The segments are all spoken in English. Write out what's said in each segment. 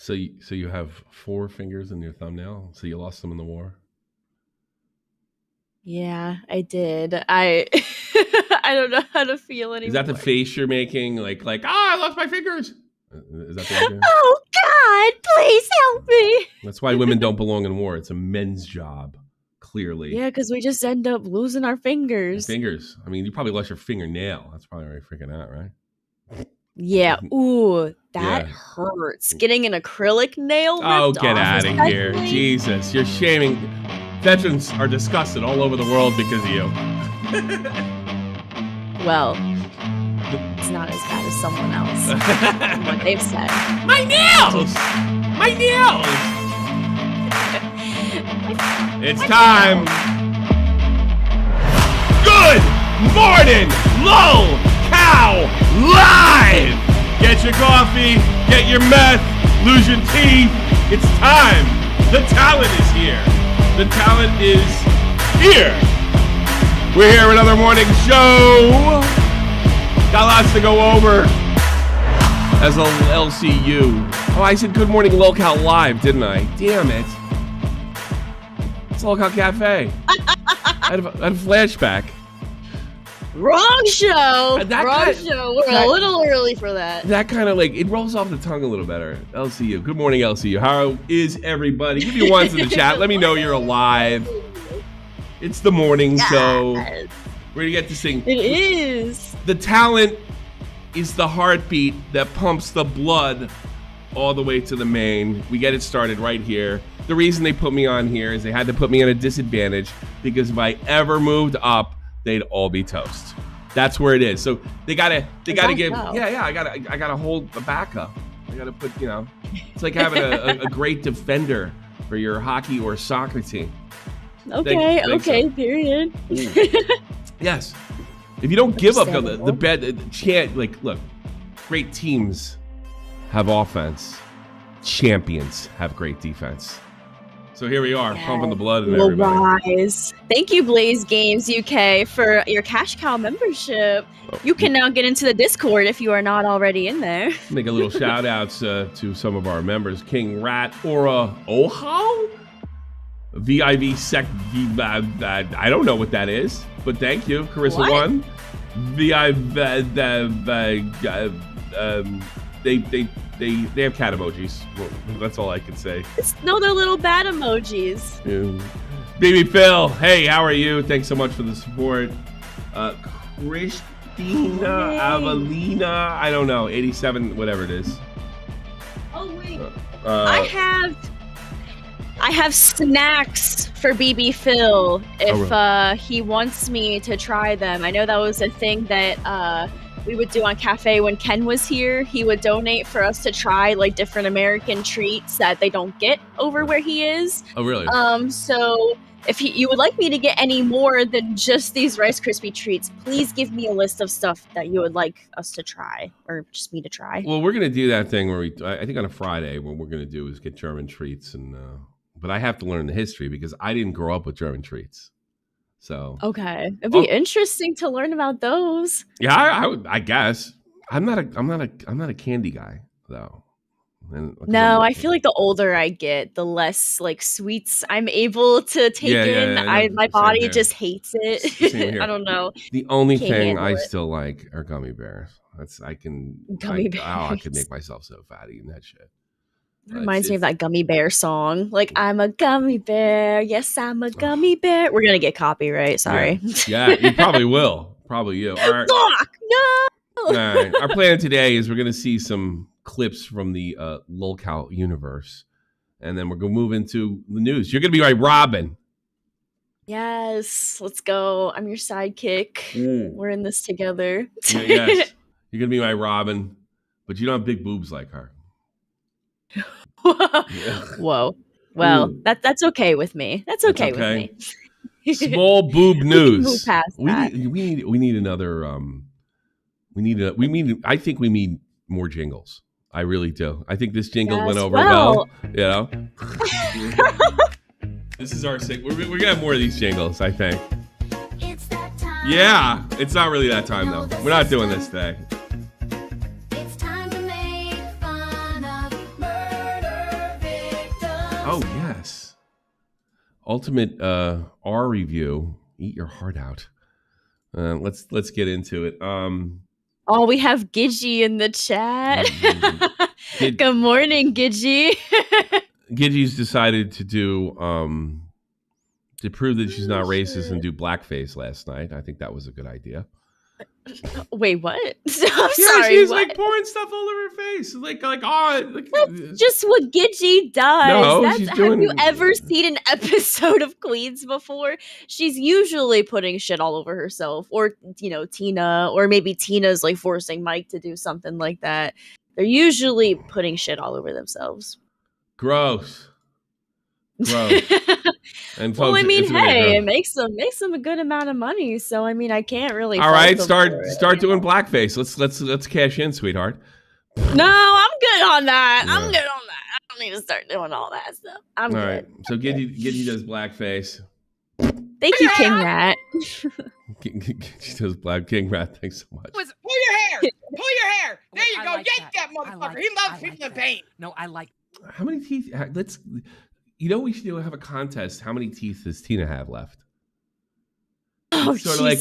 So you have 4 fingers in your thumbnail. So you lost them in the war. Yeah, I did. I I don't know how to feel anymore. Is that the face you're making? Like, I lost my fingers. Is that the idea? Oh God, please help me. That's why women don't belong in war. It's a men's job, clearly. Yeah, because we just end up losing our fingers. Fingers. I mean, you probably lost your fingernail. That's probably already freaking out, right? Yeah. Ooh, that hurts. Getting an acrylic nail. Oh, get out of here. Jesus, you're shaming. Veterans are disgusted all over the world because of you. Well, it's not as bad as someone else. What they've said. My nails! My nails! It's time. Good morning, Lol Cow Live! Get your coffee, get your meth, lose your teeth. It's time. The talent is here. The talent is here. We're here with another morning show. Got lots to go over. As a LCU. Oh, I said good morning Lolcow Live, didn't I? Damn it. It's Lolcow Cafe. I had a flashback. Wrong show. Wrong show. We're a little early for that. That kind of like, it rolls off the tongue a little better. LCU. Good morning, LCU. How is everybody? Give me ones in the chat. Let me know you're alive. It's the morning show. We're going to get to sing. It is. The talent is the heartbeat that pumps the blood all the way to the main. We get it started right here. The reason they put me on here is they had to put me at a disadvantage because if I ever moved up, they'd all be toast. That's where it is. So they gotta give. Yeah. I gotta hold the backup. I gotta put. It's like having a great defender for your hockey or soccer team. Okay. So. Period. Yes. If you don't give up the bed chant, like, look, great teams have offense. Champions have great defense. So here we are, pumping the blood in everybody. Rise. Thank you, Blaze Games UK, for your Cash Cow membership. You can now get into the Discord if you are not already in there. Make a little shout outs to some of our members. King Rat, Aura Ohao, VIV Sec, I don't know what that is, but thank you. Carissa One, They have cat emojis. Well, that's all I can say. No, they're little bat emojis. Yeah. Baby Phil, hey, how are you? Thanks so much for the support. Christina Avelina, I don't know, 87, whatever it is. Oh wait, I have snacks for BB Phil if he wants me to try them. I know that was a thing that we would do on Cafe when Ken was here. He would donate for us to try like different American treats that they don't get over where he is. Oh, really? So if you would like me to get any more than just these Rice Krispie treats, please give me a list of stuff that you would like us to try, or just me to try. Well, we're gonna do that thing where I think on a Friday, what we're gonna do is get German treats, and but I have to learn the history because I didn't grow up with German treats. So okay, it'd be interesting to learn about those. Yeah, I guess I'm not a candy guy though. No, I feel like the older I get, the less like sweets I'm able to take in. My body just hates it. I don't know. The only thing I still like are gummy bears. I can make myself so fat eating that shit. It reminds me of that Gummy Bear song. Like, I'm a gummy bear. Yes, I'm a gummy bear. We're going to get copyright. Sorry. Yeah, you probably will. Probably you. All right. Fuck! No! All right. Our plan today is we're going to see some clips from the Lolcow universe. And then we're going to move into the news. You're going to be my Robin. Yes. Let's go. I'm your sidekick. We're in this together. Yes. You're going to be my Robin. But you don't have big boobs like her. Whoa. Well, that's okay with me. That's okay with me. Small boob news. Move past that. We need another I think we need more jingles. I really do. I think this jingle went over well. You know? This is our we're gonna have more of these jingles, I think. It's that time. Yeah, it's not really that time though. We're not doing this today. It's time to make fun of murder. Oh yes, ultimate R review. Eat your heart out. Let's get into it. Oh, we have Gidgy in the chat. Good morning, Gidgy. Gidgy's decided to do to prove that she's not racist and do blackface last night. I think that was a good idea. Wait, what? I'm Yeah, sorry. she's what? like pouring stuff all over her face, That's just what Gidgy does. No, Have you ever seen an episode of Queens before? She's usually putting shit all over herself, or Tina, or maybe Tina's like forcing Mike to do something like that. They're usually putting shit all over themselves. Gross. And well, folks, I mean, hey, it makes them a good amount of money. So I mean, I can't really. All right, start doing blackface. Let's cash in, sweetheart. No, I'm good on that. Yeah. I'm good on that. I don't need to start doing all that stuff. I'm good. All right, so Gidgy does blackface. Thank you, King Rat. She does King Rat. Thanks so much. Pull your hair. Pull your hair. There you go. Yank that motherfucker. He loves people in pain. No, I like. How many teeth? Let's. You know what we should do? Have a contest. How many teeth does Tina have left? Oh, it's sort of like,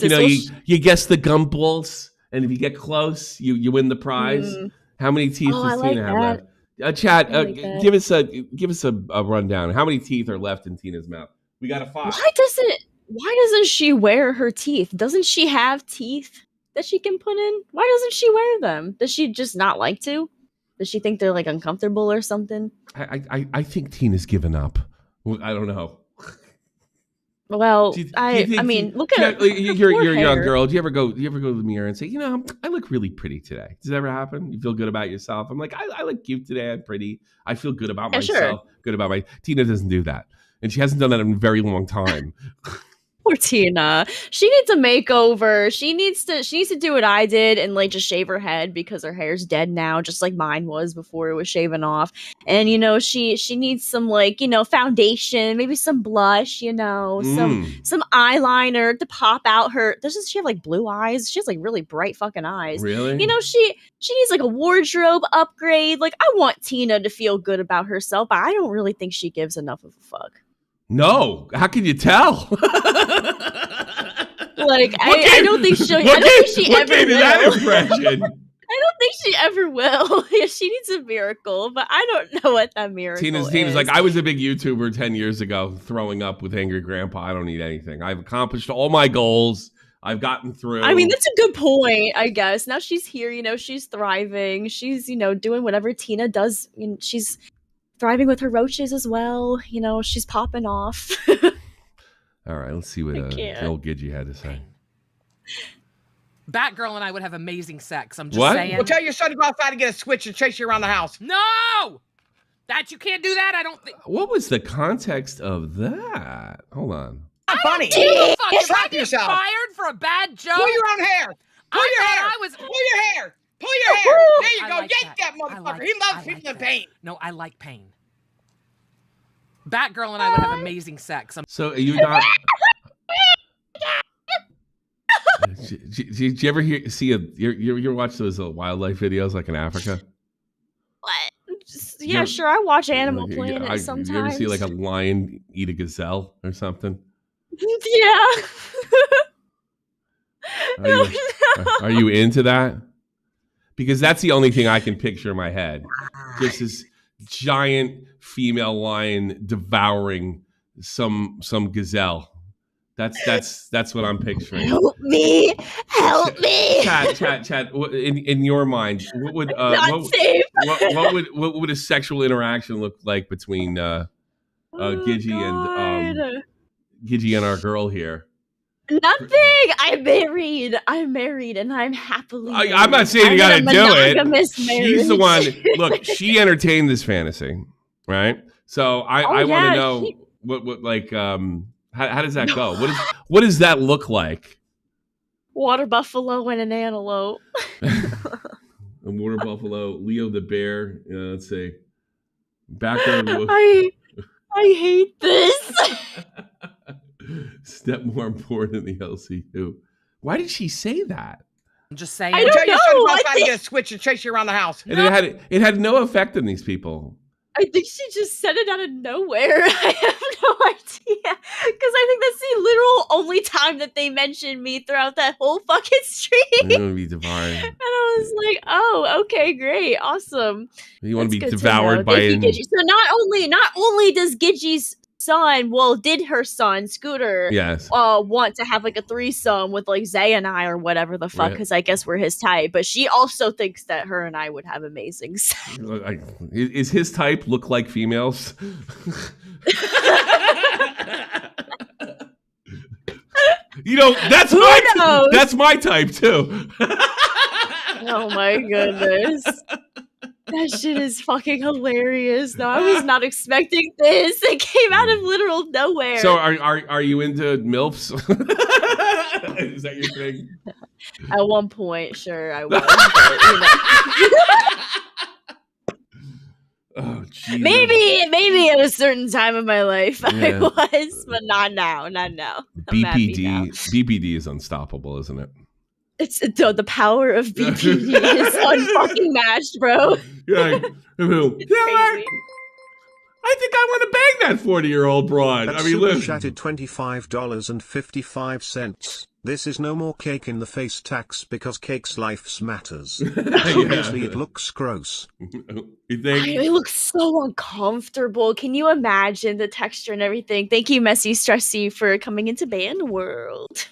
you guess the gum balls, and if you get close, you win the prize. How many teeth does Tina have left? Chat, give us a rundown. How many teeth are left in Tina's mouth? We got a 5. Why doesn't she wear her teeth? Doesn't she have teeth that she can put in? Why doesn't she wear them? Does she just not like to? Does she think they're like uncomfortable or something? I think Tina's given up. I don't know. Well, I mean, look at you're a young girl. Do you ever go to the mirror and say, I look really pretty today? Does that ever happen? You feel good about yourself? I'm like, I look cute today. I'm pretty. I feel good about myself. Sure. Good about Tina doesn't do that, and she hasn't done that in a very long time. Poor Tina. She needs a makeover. She needs to do what I did and like just shave her head because her hair's dead now, just like mine was before it was shaven off. And she needs some foundation, maybe some blush, some eyeliner to pop out her. Doesn't she have like blue eyes? She has like really bright fucking eyes. Really? She needs like a wardrobe upgrade. Like I want Tina to feel good about herself, but I don't really think she gives enough of a fuck. No, how can you tell? I don't think she ever will. That impression? I don't think she ever will. Yeah, she needs a miracle, but I don't know what that miracle is. Tina's like, I was a big YouTuber 10 years ago, throwing up with angry grandpa. I don't need anything. I've accomplished all my goals. I've gotten through. I mean, that's a good point, I guess. Now she's here, she's thriving. She's, doing whatever Tina does. She's thriving with her roaches as well. She's popping off. All right, let's see what old Gidgy had to say. Batgirl and I would have amazing sex. I'm just saying. Well, tell your son to go outside and get a switch and chase you around the house. No! That you can't do that, I don't think. What was the context of that? Hold on. Not funny. Slap yourself. Fired for a bad joke? Pull your own hair. Pull your hair. Pull your hair. Pull your hair. There you go. Yank that motherfucker. He loves people in pain. No, I like pain. Batgirl and I would have amazing sex. So are you not? Did you ever you watch those wildlife videos like in Africa? What? Sure. I watch Animal Planet sometimes. You ever see like a lion eat a gazelle or something? Yeah. Are you into that? Because that's the only thing I can picture in my head. Just this giant female lion devouring some gazelle. That's what I'm picturing. Help me! Chat. In your mind, what would what would a sexual interaction look like between Gidgy and our girl here? Nothing. I'm married, and I'm happily. I'm not saying you got to do it. She's the one. Look, she entertained this fantasy, right? So I want to know what like how does that go? What does that look like? Water buffalo and an antelope. A water buffalo, Leo the bear. Let's see. Backward. I hate this. Step more important than the LCU. Why did she say that? I'm just saying. I don't know. Tell your son to go outside and get a switch and chase you around the house. And it had no effect on these people. I think she just said it out of nowhere. I have no idea. Because I think that's the literal only time that they mentioned me throughout that whole fucking stream. You want to be devoured. And I was like, oh, okay, great, awesome. You want to be devoured by So not only does Gidgey's son, did her son, Scooter, want to have like a threesome with like Zay and I or whatever the fuck, because I guess we're his type, but she also thinks that her and I would have amazing sex. Is his type look like females? That's my type too. Oh my goodness. That shit is fucking hilarious. No, I was not expecting this. It came out of literal nowhere. So are you into MILFs? Is that your thing? At one point, sure, I was. But, oh, Jesus. Maybe at a certain time of my life I was, but not now. Not now. BPD is unstoppable, isn't it? It's the power of BPD is unfucking matched, bro. Yeah, I think I want to bang that 40-year-old broad. That super chatted $25.55. This is no more cake in the face tax because cake's life matters. Obviously, it looks gross. You think? It looks so uncomfortable. Can you imagine the texture and everything? Thank you, Messy Stressy, for coming into Band World.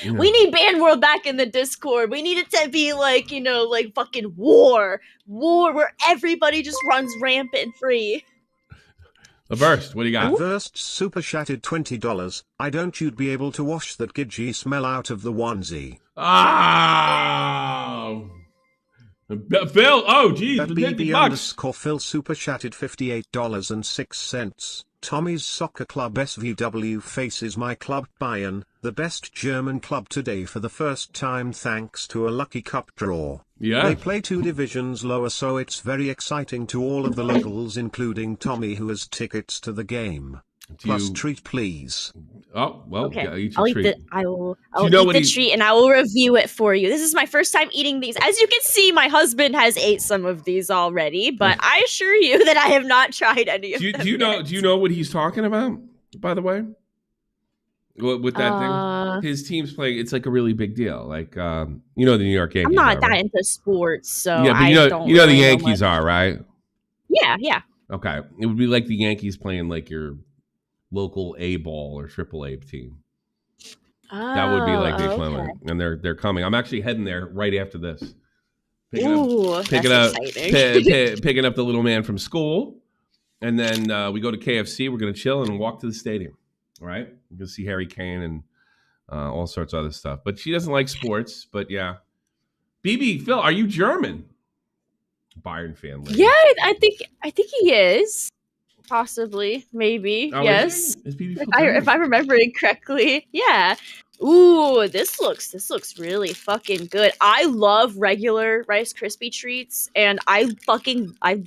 We need Band World back in the Discord. We need it to be like, like fucking war where everybody just runs rampant and free. Verst, what do you got? Verst super chatted $20. I don't you'd be able to wash that Gidgey smell out of the onesie. Oh. Phil, oh geez. That BB_Phil super chatted $58.06. Tommy's Soccer Club SVW faces my club Bayern, the best German club today for the first time thanks to a lucky cup draw. Yeah. They play 2 divisions lower, so it's very exciting to all of the locals, including Tommy, who has tickets to the game. Plus treat, please. Oh, well, okay. Yeah, eat I'll treat. eat the treat and I will review it for you. This is my first time eating these. As you can see, my husband has ate some of these already, but I assure you that I have not tried any of them. Do you know what he's talking about, by the way? With that thing? His team's playing, it's like a really big deal. Like, the New York Yankees. I'm not that into sports, so yeah, but you know the Yankees are, right? Yeah. Okay. It would be like the Yankees playing like your local A ball or AAA team. That would be like the equivalent. And they're coming. I'm actually heading there right after this. Picking up the little man from school. And then we go to KFC. We're going to chill and walk to the stadium. All right? We're going to see Harry Kane and all sorts of other stuff. But she doesn't like sports. But yeah. BB, Phil, are you German? Bayern fan. Lady. Yeah, I think he is. Possibly, maybe, yes. If I'm remembering correctly, yeah. Ooh, this looks really fucking good. I love regular Rice Krispie treats, and I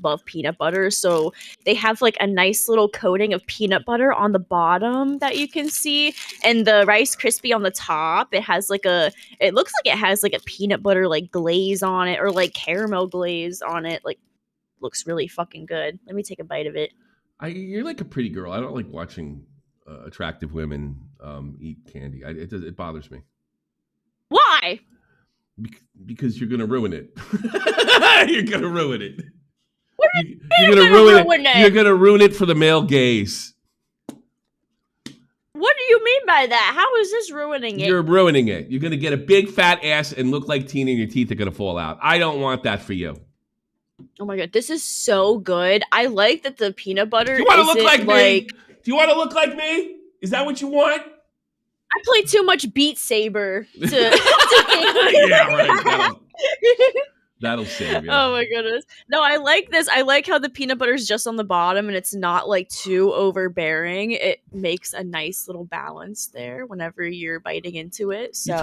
love peanut butter. So they have like a nice little coating of peanut butter on the bottom that you can see, and the Rice Krispie on the top. It looks like it has like a peanut butter like glaze on it, or like caramel glaze on it. Like, looks really fucking good. Let me take a bite of it. You're like a pretty girl. I don't like watching attractive women eat candy. It bothers me. Why? Because you're gonna ruin it. You're gonna ruin it. You're gonna ruin it. You're gonna ruin it for the male gaze. What do you mean by that? How is this ruining it? You're ruining it. You're gonna get a big fat ass and look like Tina, and your teeth are gonna fall out. I don't want that for you. Oh my god, this is so good. I like that the peanut butter. Do you want to look like me? Do you want to look like me? Is that what you want? I play too much Beat Saber to yeah, right. That'll save you. Oh my goodness. No, I like this. I like how the peanut butter is just on the bottom and it's not like too overbearing. It makes a nice little balance there whenever you're biting into it. So you're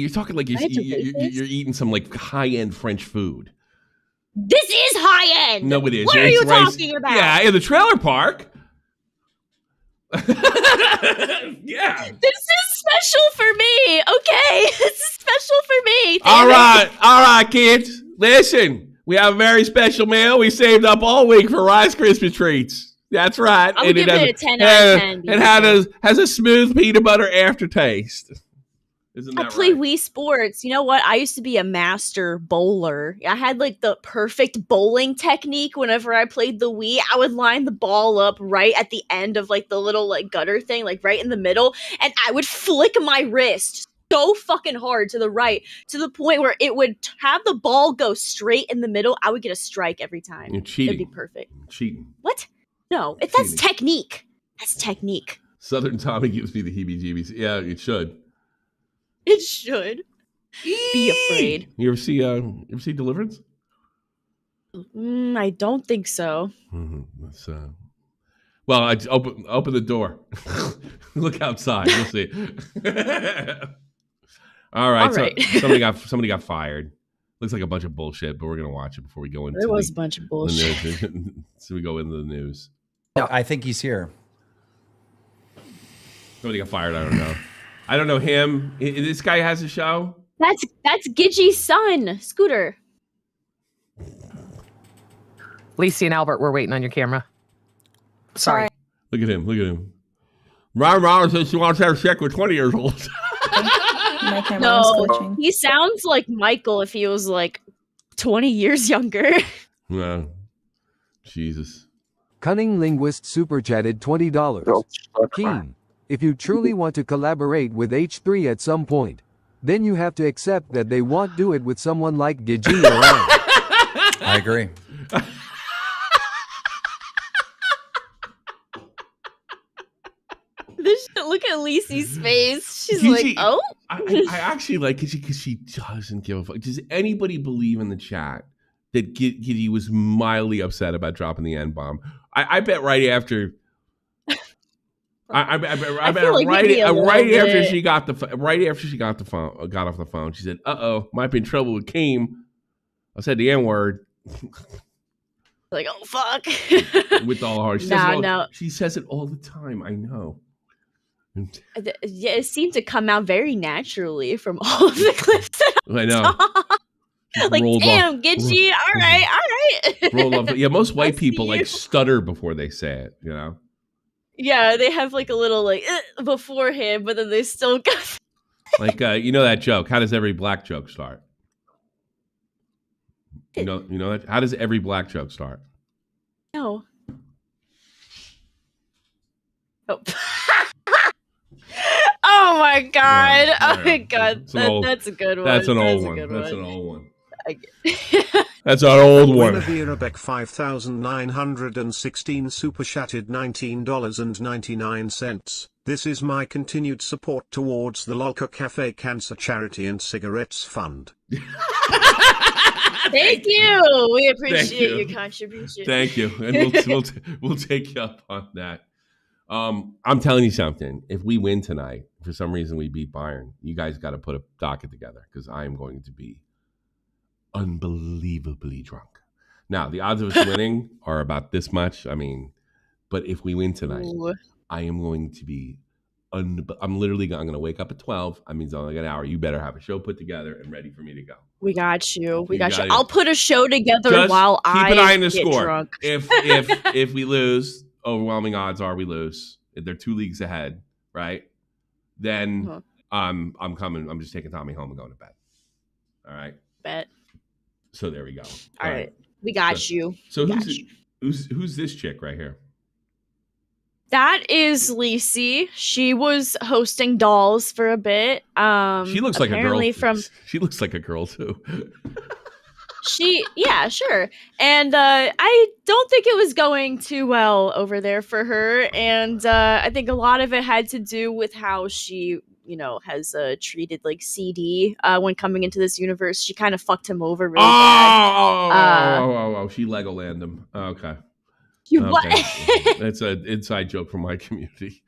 talking like you're eating some like high-end French food. This is high end. No, it is. What are you talking about? Yeah, in the trailer park. Yeah. This is special for me. Okay, this is special for me. All right, kids. Listen, We have a very special meal we saved up all week for Rice Krispie treats. That's right. I'll give it a 10 out of 10. It has a smooth peanut butter aftertaste. Isn't that I play right? Wii Sports. You know what? I used to be a master bowler. I had like the perfect bowling technique. Whenever I played the Wii, I would line the ball up right at the end of like the little like gutter thing, like right in the middle, and I would flick my wrist so fucking hard to the right to the point where it would have the ball go straight in the middle. I would get a strike every time. You're cheating. It'd be perfect. Cheating. What? No, that's technique. That's technique. Southern Tommy gives me the heebie-jeebies. Yeah, it should. It should. Be afraid. You ever see Deliverance? I don't think so. That's, well, I open the door. Look outside. You'll see. All right. So somebody got fired. Looks like a bunch of bullshit, but we're gonna watch it before we go into. There was a bunch of bullshit. So we go into the news. No, I think he's here. Somebody got fired. I don't know. I don't know him. This guy has a show. That's Gidgey's son, Scooter. Lacey and Albert, we're waiting on your camera. Sorry. Look at him. My mom says she wants to have sex with 20 years old. My camera was glitching. He sounds like Michael if he was like 20 years younger. No. Jesus. Cunning Linguist super chatted $20. Keem, if you truly want to collaborate with H3 at some point, then you have to accept that they won't do it with someone like Gigi around. I agree. Look at Lacey's face. She's Gigi, like, oh? I actually like Gigi because she doesn't give a fuck. Does anybody believe in the chat that Gigi was mildly upset about dropping the N-bomb? I bet right after... I bet like right after she got the phone, got off the phone, she said, "Uh-oh, might be in trouble with Keem. I said the N-word." Like, oh fuck. With all her, she says it all the time. I know. Yeah, it seemed to come out very naturally from all of the clips that I know. Like, damn, Gidgey. All right. Roll up. Yeah, most white people like stutter before they say it. You know. Yeah, they have like a little like beforehand, but then they still got like you know that joke. How does every black joke start? You know that. How does every black joke start? No. Oh. Oh my god! Oh my god! That's a good one. That's an old one. That's an old one. That's our old one. Rebecca 5,916 super chatted $19.99. This is my continued support towards the Lolca Cafe Cancer Charity and Cigarettes Fund. Thank you. We appreciate your contribution. Thank you, and we'll take you up on that. I'm telling you something. If we win tonight, for some reason we beat Bayern, you guys got to put a docket together because I am going to be unbelievably drunk. Now, the odds of us winning are about this much. I mean, but if we win tonight, I am going to be I'm going to wake up at 12. I mean, it's only an hour. You better have a show put together and ready for me to go. We got you. We got you. I'll put a show together while I keep an eye on the score. Drunk. If we lose, overwhelming odds are we lose. If they're 2 leagues ahead, right? Then I'm coming. I'm just taking Tommy home and going to bed. All right. Bet. So there we go. All right. We got you. So who's this chick right here? That is Lacey. She was hosting Dolls for a bit. She looks like a girl. She looks like a girl too. Yeah, sure. And I don't think it was going too well over there for her. And I think a lot of it had to do with how she, has treated like CD when coming into this universe. She kind of fucked him over really bad. She Legoland him. Okay. What? That's an inside joke from my community.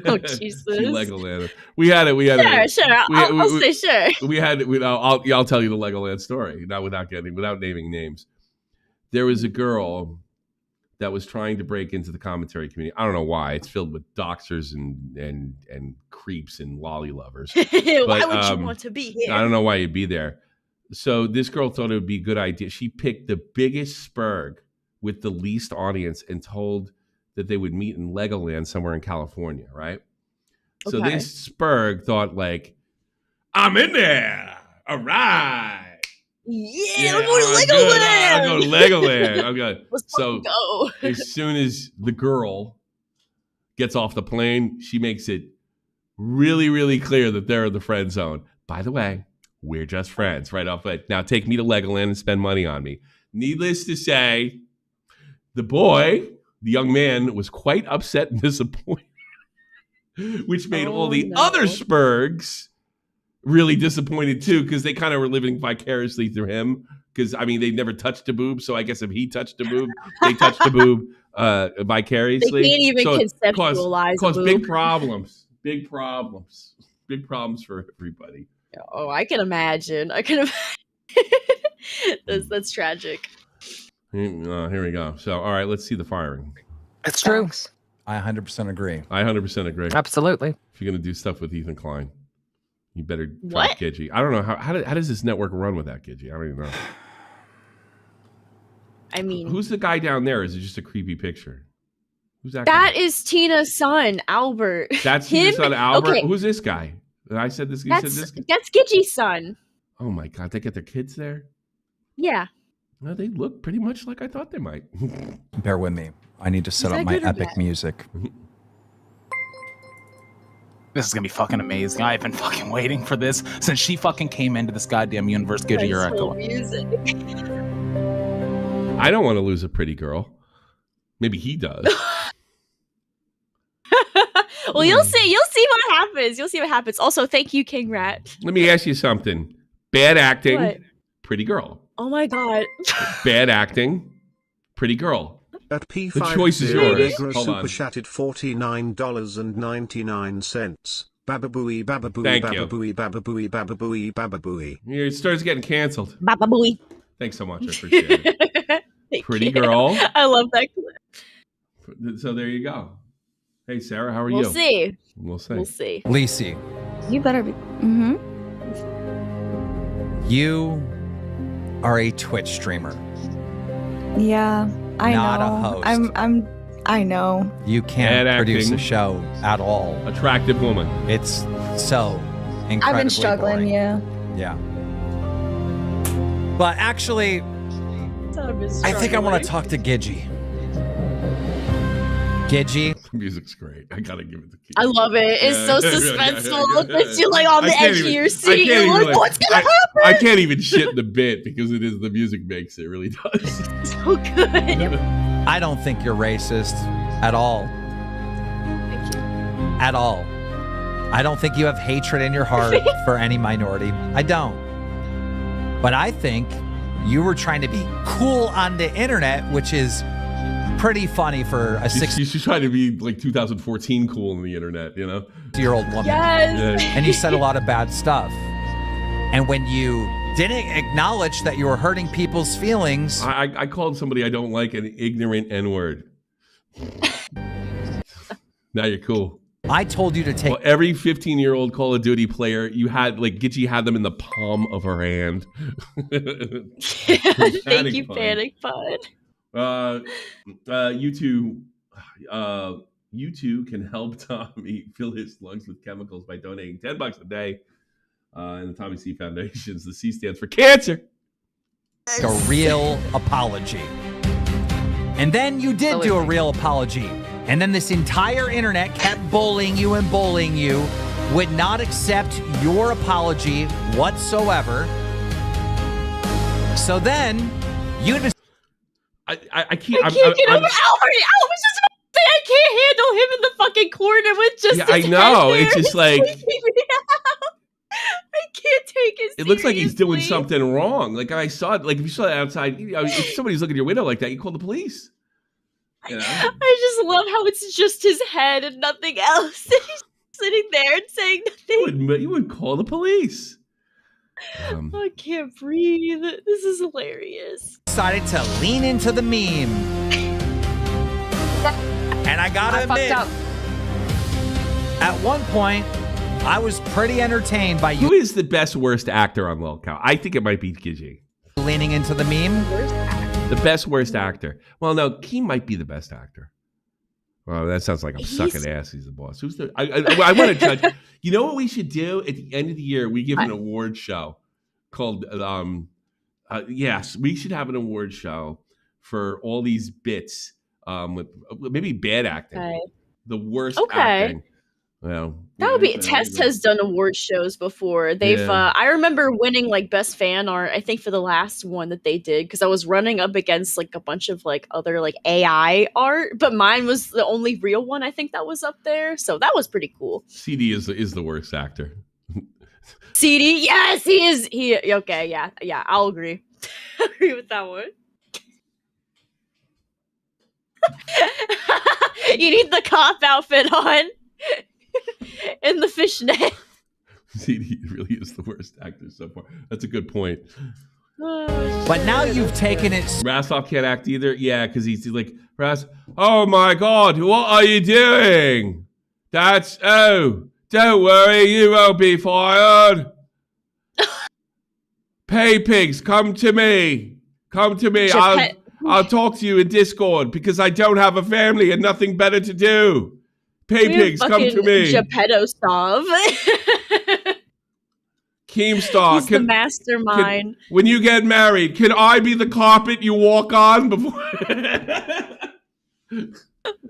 Oh, Jesus. She Legoland him. We had it. Sure. I'll say sure. I'll tell you the Legoland story, without naming names. There was a girl that was trying to break into the commentary community. I don't know why. It's filled with doxers and creeps and lolly lovers. Why would you want to be here? I don't know why you'd be there. So this girl thought it would be a good idea. She picked the biggest spurg with the least audience and told that they would meet in Legoland somewhere in California, right? So this spurg thought like, I'm in there. All right. Yeah, I'm going to Legoland. I'll go to Legoland. I'm good. Let's So go. as soon as the girl gets off the plane, she makes it really, really clear that they're in the friend zone. By the way, we're just friends right off it. Now take me to Legoland and spend money on me. Needless to say, the boy, the young man, was quite upset and disappointed, which made all the other spurgs really disappointed too, because they kind of were living vicariously through him. Because I mean, they never touched a boob, so I guess if he touched a boob, they touched a boob vicariously. They can't even conceptualize cause a boob. big problems for everybody. Oh, I can imagine. That's tragic. Here we go. So, all right, let's see the firing. It's true. I 100% agree. I 100% agree. Absolutely. If you're gonna do stuff with Ethan Klein, you better What? drop Gidgey. I don't know how does this network run without Gidgey? I don't even know. I mean, Who's the guy down there? Is it just a creepy picture? Who's that? that guy? is Tina's son, Albert. That's him. Tina's son, Albert. Okay. Who's this guy? I said this. You said this. That's Gidgey's son. Oh my god, they get their kids there. Yeah. No, they look pretty much like I thought they might. Bear with me. I need to set Is up that my good or epic bad? music. This is gonna be fucking amazing. I've been fucking waiting for this since she fucking came into this goddamn universe. Gidgey, you're echoing. Music. I don't want to lose a pretty girl. Maybe he does. Well, you'll see. You'll see what happens. You'll see what happens. Also, thank you, King Rat. Let me ask you something. Bad acting, What? pretty girl. Oh my god. Bad acting, pretty girl. At P5, The choice is yours. Negro Hold on. super chatted $49.99. Bababooey, bababooey, Thank you. bababooey, bababooey, bababooey, bababooey. It starts getting canceled. Baba booey. Thanks so much. I appreciate it. Thank Pretty you. girl. I love that clip. So there you go. Hey, Sarah, how are We'll you? see. We'll see. We'll see. Lacey, You better be. Mm-hmm. you are a Twitch streamer. Yeah, I Not a know. host. I know. You can't Bad produce acting. a show at all. Attractive woman. It's so incredibly I've been struggling. boring. Yeah. Yeah. But actually, I think I want to talk to Gidgey. Gidgey, The music's great. I gotta give it to Keith. I love it. It's so suspenseful. It puts you like on the edge of your seat. You're like, what's gonna happen? I can't even shit the bit because it is the music makes it really does. So good. I don't think you're racist at all. Thank you. At all. I don't think you have hatred in your heart for any minority. I don't. But I think you were trying to be cool on the internet, which is pretty funny for a She's trying to be like 2014 cool on the internet, you know? 60-year-old woman. Yes. And you said a lot of bad stuff. And when you didn't acknowledge that you were hurting people's feelings, I called somebody I don't like an ignorant N-word. Now you're cool. I told you to take. Well, every 15-year-old Call of Duty player, you had like Gidgey had them in the palm of her hand. Thank you, Panic Pod. You two can help Tommy fill his lungs with chemicals by donating $10 a day. And the Tommy C Foundations. The C stands for cancer. A real apology. And then you did do a real apology. And then this entire internet kept bullying you and bullying you, would not accept your apology whatsoever. So then you just. I can't. I can't get over Albert. I was just about to say I can't handle him in the fucking corner with just. Yeah, his I know. head It's there. just like. I can't take it. It looks like he's doing seriously. something wrong. Like I saw it. Like if you saw it outside, you know, if somebody's looking at your window like that, you call the police. You know? I just love how it's just his head and nothing else. He's sitting there and saying nothing. You would call the police. I can't breathe. This is hilarious. Decided to lean into the meme. And I gotta admit, fucked up. at one point, I was pretty entertained by you. Who is the best worst actor on Lil Cow? I think it might be Gigi. Leaning into the meme. The best worst actor. Well, no, Keem might be the best actor. Well, that sounds like I'm sucking ass. He's the boss. Who's the? I want to judge. You know what we should do at the end of the year? We give an award show called. Yes, we should have an award show for all these bits. With maybe bad acting. Okay. The worst acting. Well, that would be. Test has done award shows before. They've. I remember winning like best fan art. I think for the last one that they did because I was running up against like a bunch of like other like AI art, but mine was the only real one. I think that was up there, so that was pretty cool. CD is the worst actor. CD, yes, he is. Okay, yeah. I'll agree. Agree with that one. You need the cop outfit on. In the fishnet. CD really is the worst actor so far. That's a good point. But now you've taken it. Rastov can't act either. Yeah, because he's like, oh my God, what are you doing? Don't worry, you won't be fired. Pay pigs, come to me. Come to me. I'll talk to you in Discord because I don't have a family and nothing better to do. Pay pigs, come to me. Geppetto Stav. Keemstar. He's the mastermind. When you get married, can I be the carpet you walk on before?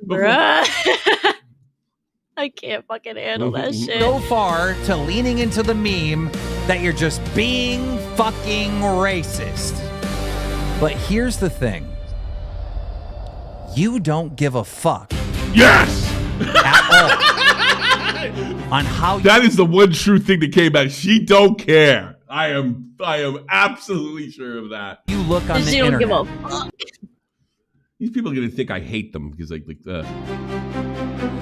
Bruh. I can't fucking handle that shit. So far to leaning into the meme that you're just being fucking racist. But here's the thing. You don't give a fuck. Yes! At all. On how that is the one true thing that came out. She don't care. I am absolutely sure of that. You look on the internet. Don't give a fuck. These people are gonna think I hate them because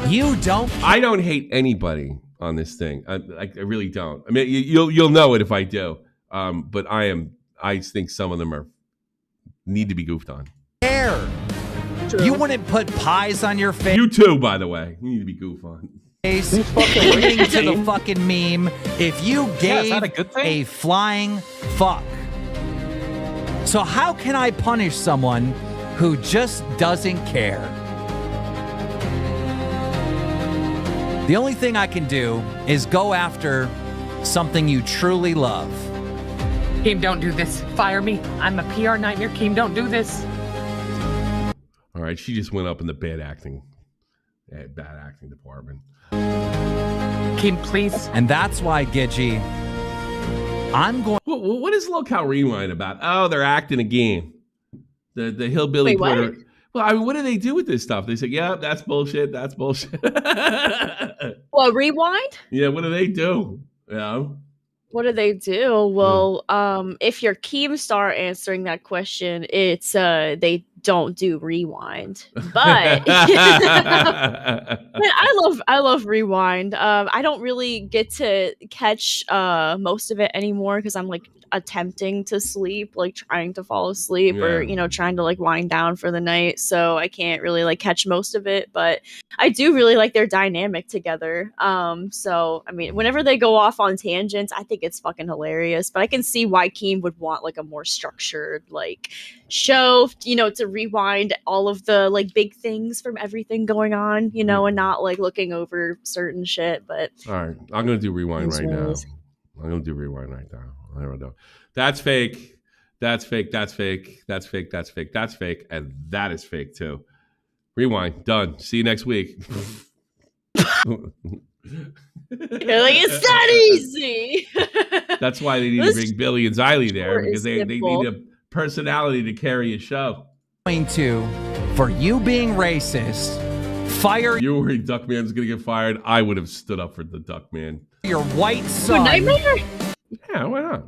you don't. I don't hate anybody on this thing. I really don't. I mean, you'll know it if I do. But I think some of them need to be goofed on. True. You wouldn't put pies on your face. You too, by the way. You need to be goofed on. Leaning to the fucking meme if you gave a flying fuck. So how can I punish someone who just doesn't care? The only thing I can do is go after something you truly love. Keem, don't do this. Fire me. I'm a PR nightmare. Keem, don't do this. All right, she just went up in the bad acting department. Keem, please. And that's why, Gidgy, I'm going. What is Lil Cow Rewind about? Oh, they're acting again. The hillbilly porter. Well, I mean, what do they do with this stuff? They say, yeah, that's bullshit. That's bullshit. Well, Rewind? Yeah, what do they do? Yeah. What do they do? Well, if you're Keemstar answering that question, it's they don't do Rewind. But I love Rewind. I don't really get to catch most of it anymore because I'm like attempting to sleep, like trying to fall asleep or trying to like wind down for the night, so I can't really like catch most of it, but I do really like their dynamic together. So I mean, whenever they go off on tangents, I think it's fucking hilarious, but I can see why Keem would want like a more structured like show, to rewind all of the like big things from everything going on, and not like looking over certain shit. But all right, I'm gonna do Rewind right now. I'm gonna do Rewind right now. I don't know. That's fake. That's fake. That's fake. That's fake. That's fake. That's fake. And that is fake too. Rewind. Done. See you next week. You're like, it's not easy. That's why they need to bring Billy and Xylee there, because they need a personality to carry a show. For you being racist, fire. You were worried Duckman's gonna get fired. I would have stood up for the Duckman. Your white son. Nightmare? Yeah, why not?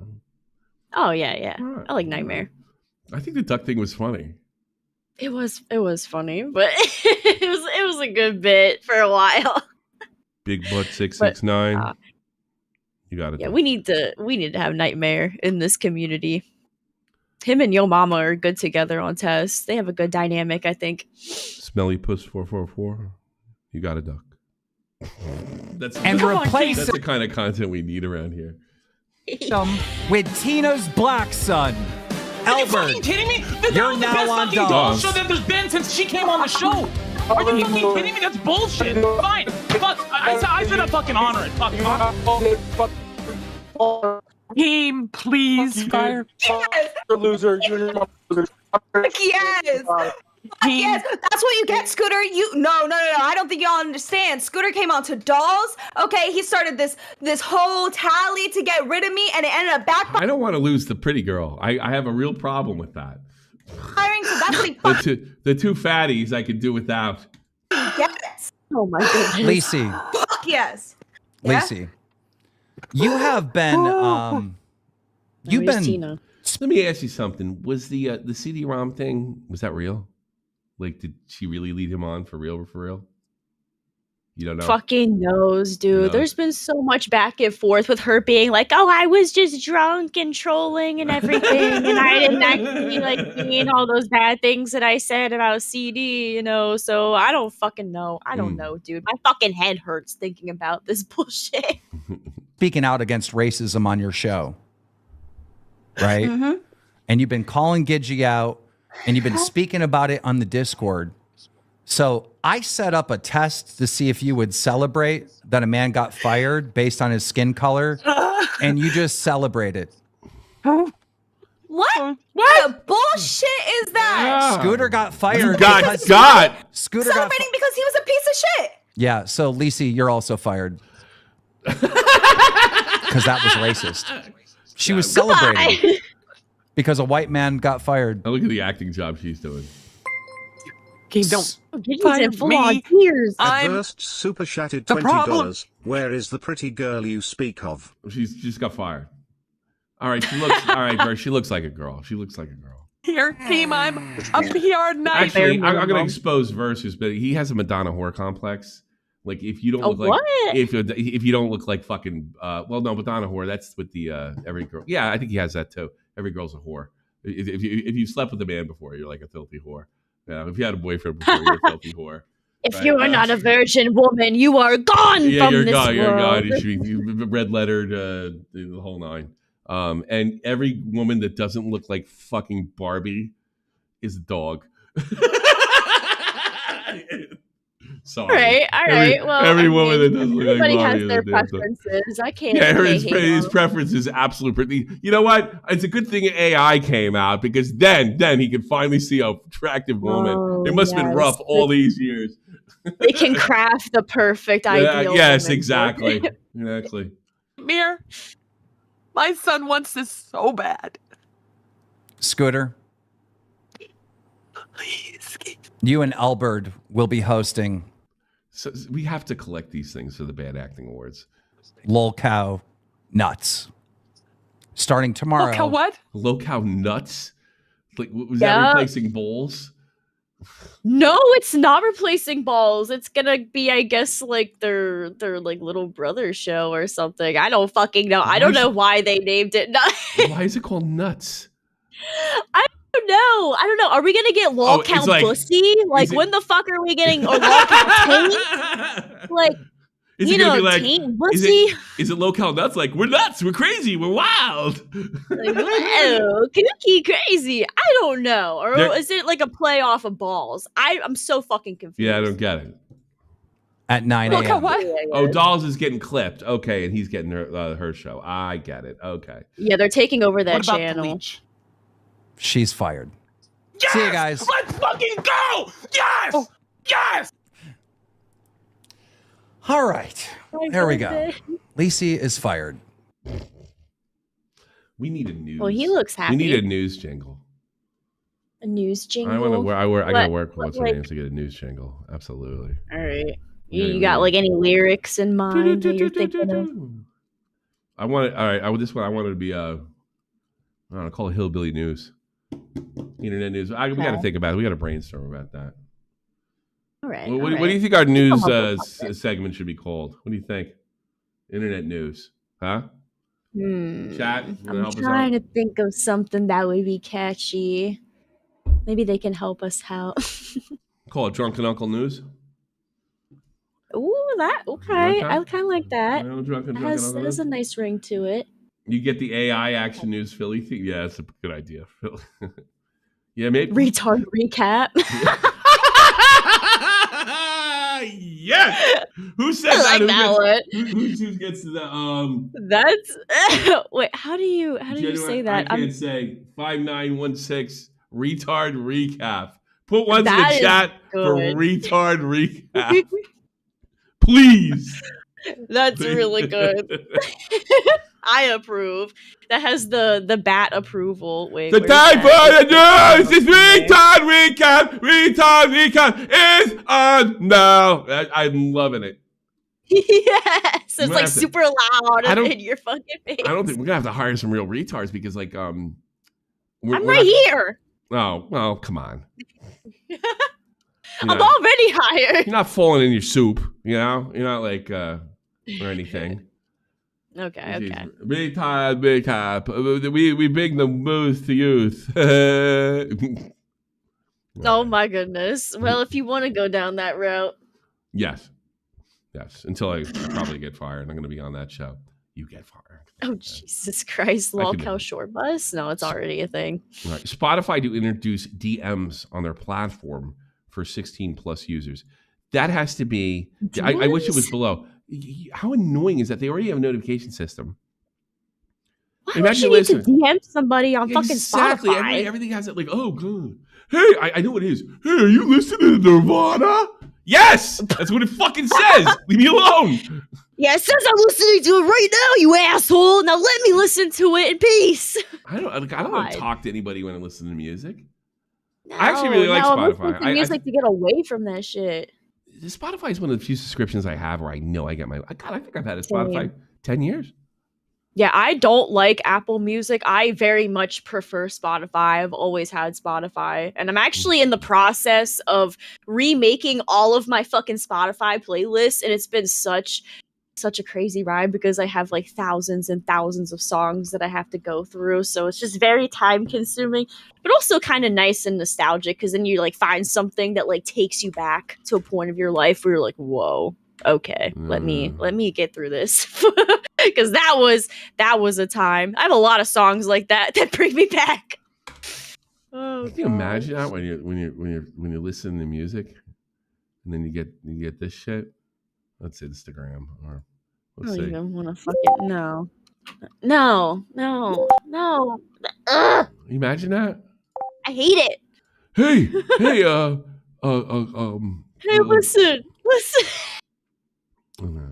Oh yeah. Right. I like Nightmare. I think the duck thing was funny. It was funny, but it was a good bit for a while. Big butt 669. You got it. Yeah, we need to have Nightmare in this community. Him and Yo Mama are good together on tests. They have a good dynamic, I think. Smelly Puss 444. You got a duck. That's replace the kind of content we need around here. them with Tina's black son, Are you Albert. fucking kidding me? You're now on That's the best fucking doll Dolls. show that there's been since she came on the show. Are you fucking kidding me? That's bullshit. Fine. Fuck. I said I fucking honor it. Fuck. Keem, please fire. Yes. Loser. Yes. Yes, that's what you get, Scooter. No. I don't think y'all understand. Scooter came on to Dolls. Okay, he started this whole tally to get rid of me, and it ended up backfiring. I don't want to lose the pretty girl. I have a real problem with that. So that's what he The two fatties I could do without. Yes. Oh my goodness. Lacey, Fuck yes. Yeah? Lacey, you have been you've been. Tina. Let me ask you something. Was the CD-ROM thing, was that real? Like, did she really lead him on for real? You don't know? Fucking knows, dude. Knows. There's been so much back and forth with her being like, oh, I was just drunk and trolling and everything. And I didn't actually like mean all those bad things that I said about CD, you know? So I don't fucking know. I don't know, dude. My fucking head hurts thinking about this bullshit. Speaking out against racism on your show, right? Mm-hmm. And you've been calling Gidgey out, and you've been speaking about it on the Discord. So I set up a test to see if you would celebrate that a man got fired based on his skin color, and you just celebrated. What? What the bullshit is that? Scooter got fired. Scooter because Celebrating because he was a piece of shit. Yeah, so Lacey, you're also fired. Because that was racist. She was celebrating because a white man got fired. Now look at the acting job she's doing. Keem, don't Fire me. Tears. First super chatted $20. Where is the pretty girl you speak of? She's just got fired. All right, she looks all right, Ver, she looks like a girl. She looks like a girl. Here, Keem, I'm a PR nightmare. Actually, I'm gonna expose Versus, but he has a Madonna whore complex. Like if you don't look like if you don't look like fucking well no Madonna whore, that's with the every girl. Yeah, I think he has that too. Every girl's a whore. If you slept with a man before, you're like a filthy whore. Yeah, if you had a boyfriend before, you're a filthy whore. If right? You are not a virgin woman, you are gone from you're this gone, world. You're gone. You should be red lettered, the whole nine. And every woman that doesn't look like fucking Barbie is a dog. Sorry. All right. Well, every woman that doesn't look like Barbie has their preferences. I can't. Yeah, his preference is absolutely pretty. You know what? It's a good thing AI came out because then he could finally see a attractive woman. Oh, it must have been rough all these years. They can craft the perfect ideal. Yes, woman. exactly. Exactly. Mir, my son wants this so bad. Scooter, Please. you and Albert will be hosting. So we have to collect these things for the Bad Acting Awards. Lol Cow Nuts. Starting tomorrow. Lol Cow what? Lol Cow Nuts? Like, was that replacing bowls? No, it's not replacing balls. It's gonna be, I guess, like their like little brother show or something. I don't fucking know. I don't know why they named it Nuts. Why is it called Nuts? I don't know. Are we gonna get Lol Cow Bussy? Like, when the fuck are we getting Lol Cow Taint? Like, Is it gonna be like, Taint Bussy? Is it Lol Cow Nuts? Like, we're nuts, we're crazy, we're wild. Like, whoa, kooky crazy. I don't know. Or is it like a play off of balls? I'm so fucking confused. Yeah, I don't get it. At 9 a.m. Lol Cow what? Oh, Dolls is getting clipped. Okay, and he's getting her show. I get it. Okay. Yeah, they're taking over that What about channel. Bleach? She's fired. Yes! See you guys. Let's fucking go! Yes! Oh. Yes! All right. There we go. Lacey is fired. We need a news. Well, he looks happy. We need a news jingle. A news jingle. I gotta work what's her name to get a news jingle. Absolutely. All right. You got like any lyrics in mind that you're thinking of? I want it. All right. This one I wanted to be I don't know, call it hillbilly news. Internet news. We got to think about it. We got to brainstorm about that. All right. What do you think our news segment should be called? What do you think? Internet news, huh? Chat. I'm trying to think of something that would be catchy. Maybe they can help us out. Call it Drunken Uncle News. Ooh, that okay. I kind of like that. It has a nice ring to it. You get the AI Action News Philly thing. Yeah, that's a good idea. Yeah, maybe. Retard recap. Yes. Who said I like that? Who gets to the That's wait. How do you say that? I can't say 5916 retard recap. Put one in the chat for retard recap, please. That's really good. I approve. That has the bat approval. Wait, the time for the news is retard recap. Retard recap is on now. I'm loving it. Yes, it's like super loud in your fucking face. I don't think we're gonna have to hire some real retards because, like, I'm right here. Oh well, come on. I'm already hired. You're not falling in your soup, you know. You're not like or anything. Okay. Retard. We bring the most to youth. Oh my goodness. Well, if you want to go down that route. Yes. Until I probably get fired. I'm going to be on that show. You get fired. Oh, Jesus Christ. Lol cow short bus? No, it's already a thing. Right. Spotify to introduce DMs on their platform for 16 plus users. That has to be, I wish it was below. How annoying is that? They already have a notification system. Why would you need to DM somebody on fucking Spotify? Everything has it like, oh, good. Hey, I know what it is. Hey, are you listening to Nirvana? Yes! That's what it fucking says. Leave me alone. Yeah, it says I'm listening to it right now, you asshole. Now let me listen to it in peace. I don't want to talk to anybody when I listen to music. No, I actually really like Spotify. I music to get away from that shit. Spotify is one of the few subscriptions I have where I know I get my. God, I think I've had a Spotify 10 years. Yeah, I don't like Apple Music. I very much prefer Spotify. I've always had Spotify. And I'm actually in the process of remaking all of my fucking Spotify playlists. And it's been such a crazy ride because I have like thousands and thousands of songs that I have to go through. So it's just very time consuming, but also kind of nice and nostalgic because then you like find something that like takes you back to a point of your life where you're like, whoa, okay, let me get through this. Because that was a time. I have a lot of songs like that bring me back. Oh, can you imagine that when you listen to music and then you get this shit? Let's Instagram or I don't even want to fucking no. Ugh. Imagine that. I hate it. Hey, Hey, listen. Okay.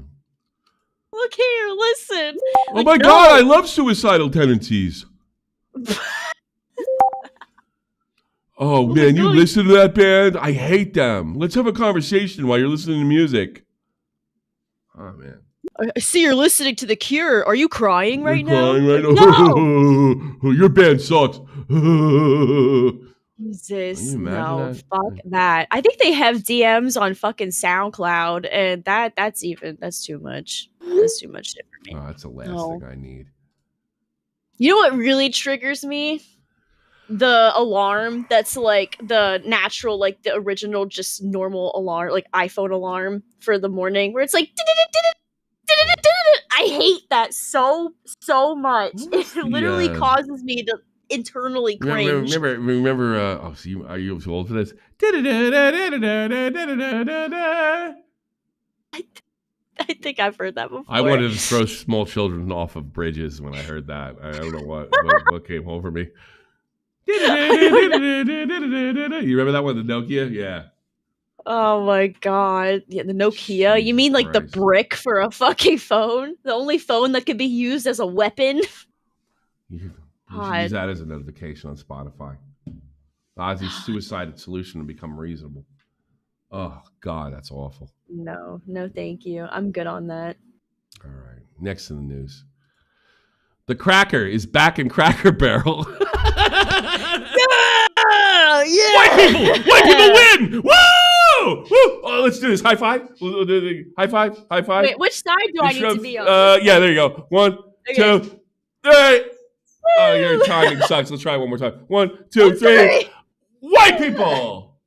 Look here, listen. Oh my God, I love Suicidal Tendencies. Oh man, you listen to that band? I hate them. Let's have a conversation while you're listening to music. Oh man. I see you're listening to The Cure. Are you crying right now? Crying right now. No! Your band sucks. Jesus, no, fuck that. I think they have DMs on fucking SoundCloud, and that's too much. That's too much shit for me. Oh, that's the last thing I need. You know what really triggers me? The alarm that's like the natural, like the original, just normal alarm, like iPhone alarm for the morning, where it's like, I hate that so much. It literally causes me to internally cringe. Remember, are you too old for this? I think I've heard that before. I wanted to throw small children off of bridges when I heard that. I don't know what came over me. You remember that one, the Nokia? Yeah. Oh my God. Yeah, the Nokia? You mean like the brick for a fucking phone? The only phone that can be used as a weapon? You should use that as a notification on Spotify. Ozzy's suicide solution to become reasonable. Oh, God, that's awful. No, thank you. I'm good on that. All right. Next in the news. The Cracker is back in Cracker Barrel. Yeah! White people win! Woo! Woo! Oh, let's do this. High five. High five. Wait, which side do I need to be on? Yeah, there you go. 1, 2, 3. Oh, your timing sucks. Let's try it one more time. 1, 2, 3. White people!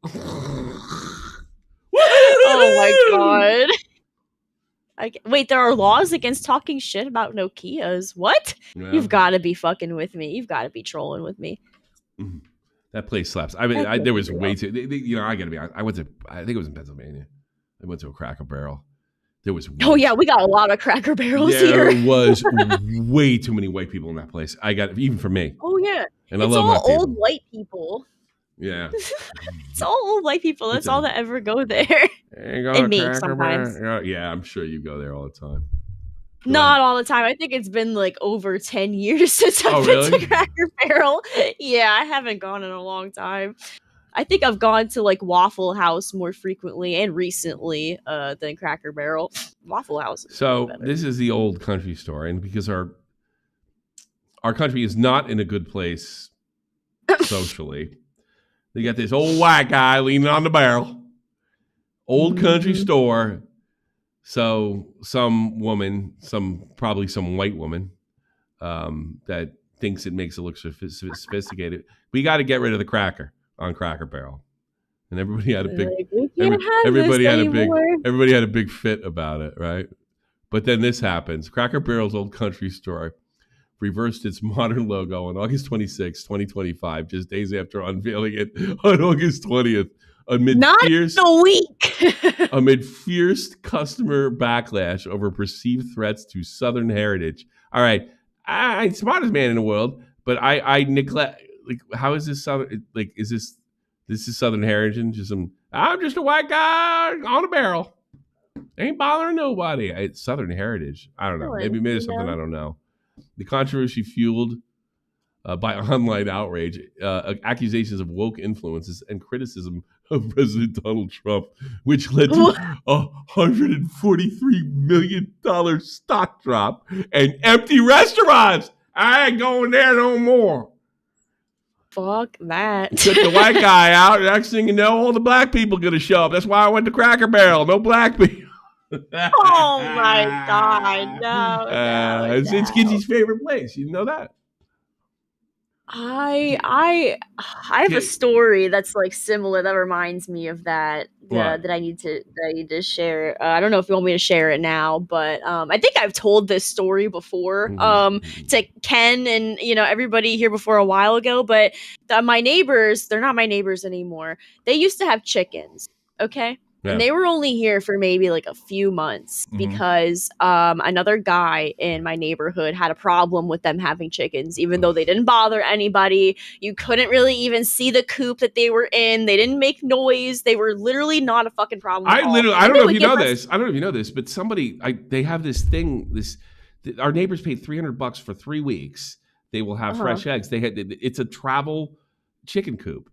Oh my God. Wait, there are laws against talking shit about Nokias. What? Yeah. You've got to be fucking with me. You've got to be trolling with me. That place slaps. I mean, there was way too. I gotta be honest. I think it was in Pennsylvania. I went to a Cracker Barrel. There was. Oh yeah, we got a lot of Cracker Barrels here. There was way too many white people in that place. I got even for me. Oh yeah, and it's I love all old white people. Yeah, it's all old white people. That's all that ever go there. And me sometimes. Yeah, I'm sure you go there all the time. Not all the time. I think it's been like over 10 years since I've been to Cracker Barrel. Yeah, I haven't gone in a long time. I think I've gone to like Waffle House more frequently and recently than Cracker Barrel. Waffle House. So this is the old country store, and because our country is not in a good place socially, they got this old white guy leaning on the barrel. Old country store. So some woman, probably some white woman, that thinks it makes it look sophisticated. We got to get rid of the cracker on Cracker Barrel, and everybody had a big, everybody had a big fit about it, right? But then this happens: Cracker Barrel's old country store reversed its modern logo on August 26, 2025, just days after unveiling it on August 20th. Amid fierce customer backlash over perceived threats to Southern heritage. All right, I'm the smartest man in the world, but I neglect. Like, how is this Southern? Like, is this is Southern heritage? I'm just a white guy on a barrel. Ain't bothering nobody. It's Southern heritage. I don't know. Maybe it's something I don't know. The controversy fueled by online outrage, accusations of woke influences, and criticism of President Donald Trump, which led to a $143 million stock drop and empty restaurants. I ain't going there no more. Fuck that. Took the white guy out. Next thing you know, all the black people going to show up. That's why I went to Cracker Barrel. No black people. Oh my God. No. It's Gidgey's favorite place. You know that? I have a story that's like similar that reminds me of that that I need to share. I don't know if you want me to share it now, but I think I've told this story before to Ken and everybody here before a while ago. But my neighbors, they're not my neighbors anymore. They used to have chickens. Okay. Yeah. And they were only here for maybe like a few months because another guy in my neighborhood had a problem with them having chickens, even though they didn't bother anybody. You couldn't really even see the coop that they were in. They didn't make noise. They were literally not a fucking problem. I don't know if you know this. I don't know if you know this, but they have this thing. Our neighbors paid $300 for 3 weeks. They will have fresh eggs. It's a travel chicken coop.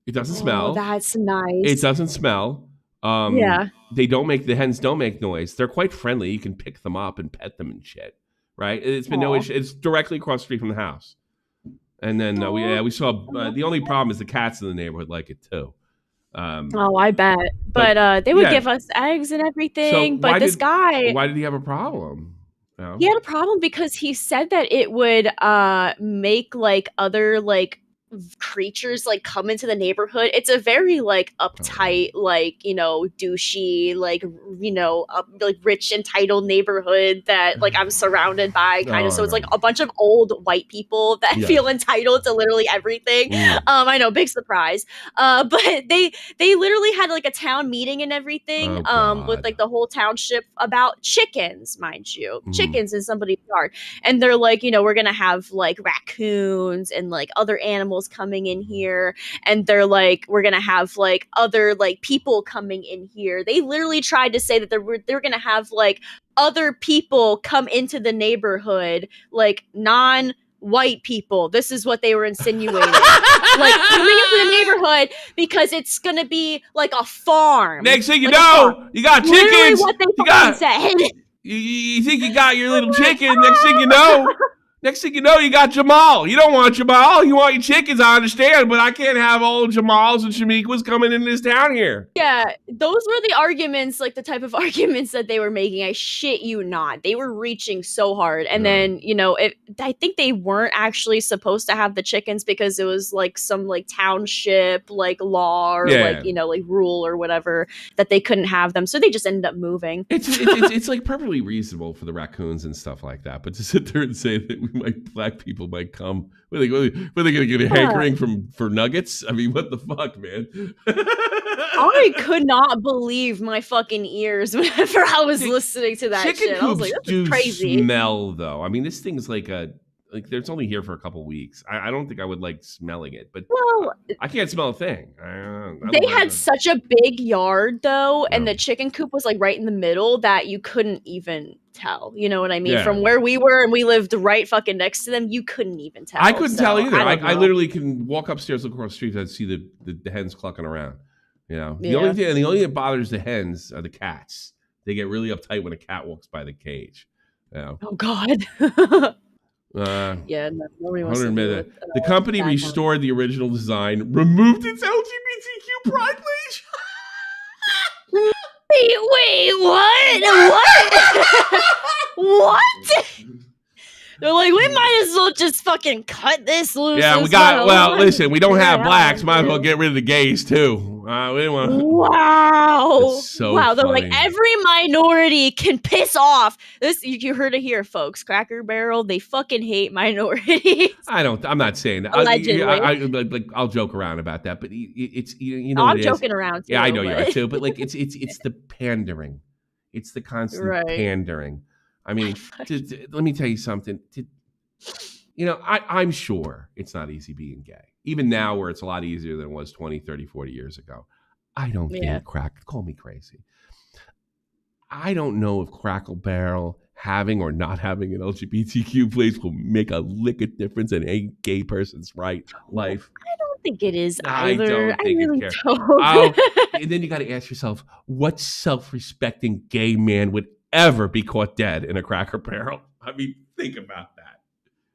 It doesn't smell. That's nice. It doesn't smell. The hens don't make noise. They're quite friendly. You can pick them up and pet them and shit. Right? It's been no issue. It's directly across the street from the house. And then we saw the only problem is the cats in the neighborhood like it too. I bet. But they would give us eggs and everything. So but guy, why did he have a problem? He had a problem because he said that it would make like other like creatures like come into the neighborhood. It's a very like uptight, like douchey, like like rich entitled neighborhood that like I'm surrounded by kind of. So it's like a bunch of old white people that feel entitled to literally everything. I know, big surprise. But they literally had like a town meeting and everything with like the whole township about chickens, mind you, chickens in somebody's yard. And they're like, we're gonna have like raccoons and like other animals coming in here, and they're like, we're gonna have like other like people coming in here. They literally tried to say that they're gonna have like other people come into the neighborhood, like non-white people. This is what they were insinuating. Like coming into the neighborhood because it's gonna be like a farm. Next thing you know, you got chickens. What they said. You think you got your little chicken. Next thing you know, Next thing you know, you got Jamal. You don't want Jamal. You want your chickens, I understand, but I can't have all Jamals and Shamiquas coming in this town here. Yeah, those were the arguments, like the type of arguments that they were making. I shit you not. They were reaching so hard. And then, you know, I think they weren't actually supposed to have the chickens because it was like some like township like law or like, you know, like rule or whatever that they couldn't have them. So they just ended up moving. It's like perfectly reasonable for the raccoons and stuff like that. But to sit there and say that black people might come, were they going to get a hankering for nuggets? I mean, what the fuck, man? I could not believe my fucking ears whenever I was listening to that chicken shit. I was like, this is crazy. Smell though. I mean, this thing's like it's only here for a couple weeks. I don't think I would like smelling it, but I can't smell a thing. They had such a big yard though, and the chicken coop was like right in the middle that you couldn't even tell. You know what I mean? Yeah. From where we were and we lived right fucking next to them, you couldn't even tell. I couldn't tell either. I literally can walk upstairs, look across the street, and see the hens clucking around. You know, the only thing that bothers the hens are the cats. They get really uptight when a cat walks by the cage. You know? Oh God. Yeah, no, nobody wants to admit that. The company restored the original design, removed its LGBTQ pride page. Wait, what? What? They're like, we might as well just fucking cut this loose. Yeah, we got. Well, listen, we don't have blacks. Might as well get rid of the gays too. We didn't want. Wow. So wow. They're funny. like, every minority can piss off. This you heard it here, folks. Cracker Barrel, they fucking hate minorities. I'm not saying that. Allegedly. I'll joke around about that, but it's you know. I'm joking around too. Yeah, I know you are too. But like, it's the pandering. It's the constant pandering. I mean, let me tell you something. You know, I'm sure it's not easy being gay. Even now where it's a lot easier than it was 20, 30, 40 years ago. I don't think call me crazy. I don't know if Crackle Barrel having or not having an LGBTQ place will make a lick of difference in a gay person's life. I don't think it is either. I really don't. And then you got to ask yourself, what self-respecting gay man would ever be caught dead in a Cracker Barrel? I mean, think about that.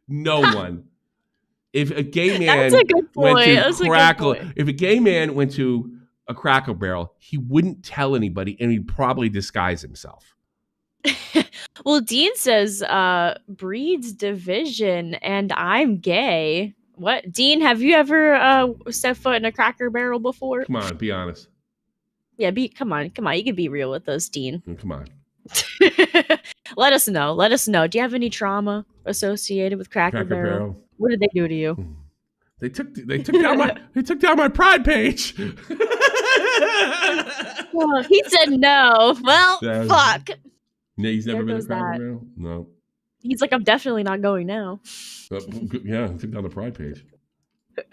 No one. If a gay man if a gay man went to a Cracker Barrel, he wouldn't tell anybody and he'd probably disguise himself. Well, Dean says breeds division and I'm gay. What? Dean, have you ever set foot in a Cracker Barrel before? Come on, be honest. Yeah, come on. You can be real with us, Dean. Come on. Let us know. Do you have any trauma associated with Cracker Barrel? What did they do to you? They took down my pride page. Well, he said no. Well, fuck. No, he's never been to Cracker Barrel? No. He's like, I'm definitely not going now. Yeah, took down the pride page.